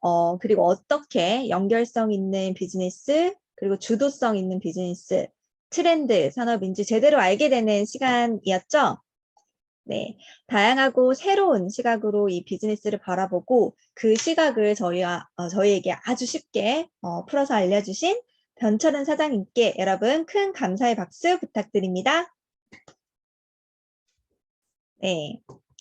그리고 어떻게 연결성 있는 비즈니스, 그리고 주도성 있는 비즈니스, 트렌드, 산업인지 제대로 알게 되는 시간이었죠? 네, 다양하고 새로운 시각으로 이 비즈니스를 바라보고 그 시각을 저희에게 아주 쉽게 풀어서 알려주신 변철은 사장님께 여러분 큰 감사의 박수 부탁드립니다. 네,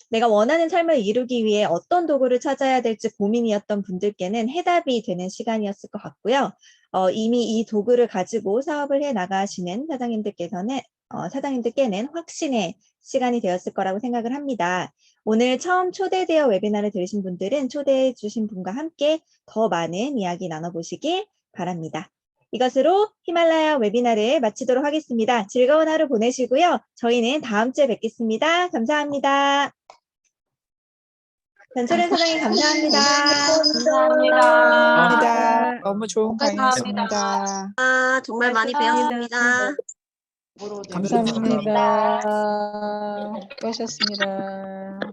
내가 원하는 삶을 이루기 위해 어떤 도구를 찾아야 될지 고민이었던 분들께는 해답이 되는 시간이었을 것 같고요. 이미 이 도구를 가지고 사업을 해 나가시는 사장님들께는 확신의 시간이 되었을 거라고 생각을 합니다. 오늘 처음 초대되어 웨비나를 들으신 분들은 초대해 주신 분과 함께 더 많은 이야기 나눠보시길 바랍니다. 이것으로 히말라야 웨비나를 마치도록 하겠습니다. 즐거운 하루 보내시고요. 저희는 다음 주에 뵙겠습니다. 감사합니다. 전철현 사장님 감사합니다. 감사합니다. 너무 좋은 강의였습니다. 정말 많이 배웠습니다. 감사합니다. 수고하셨습니다.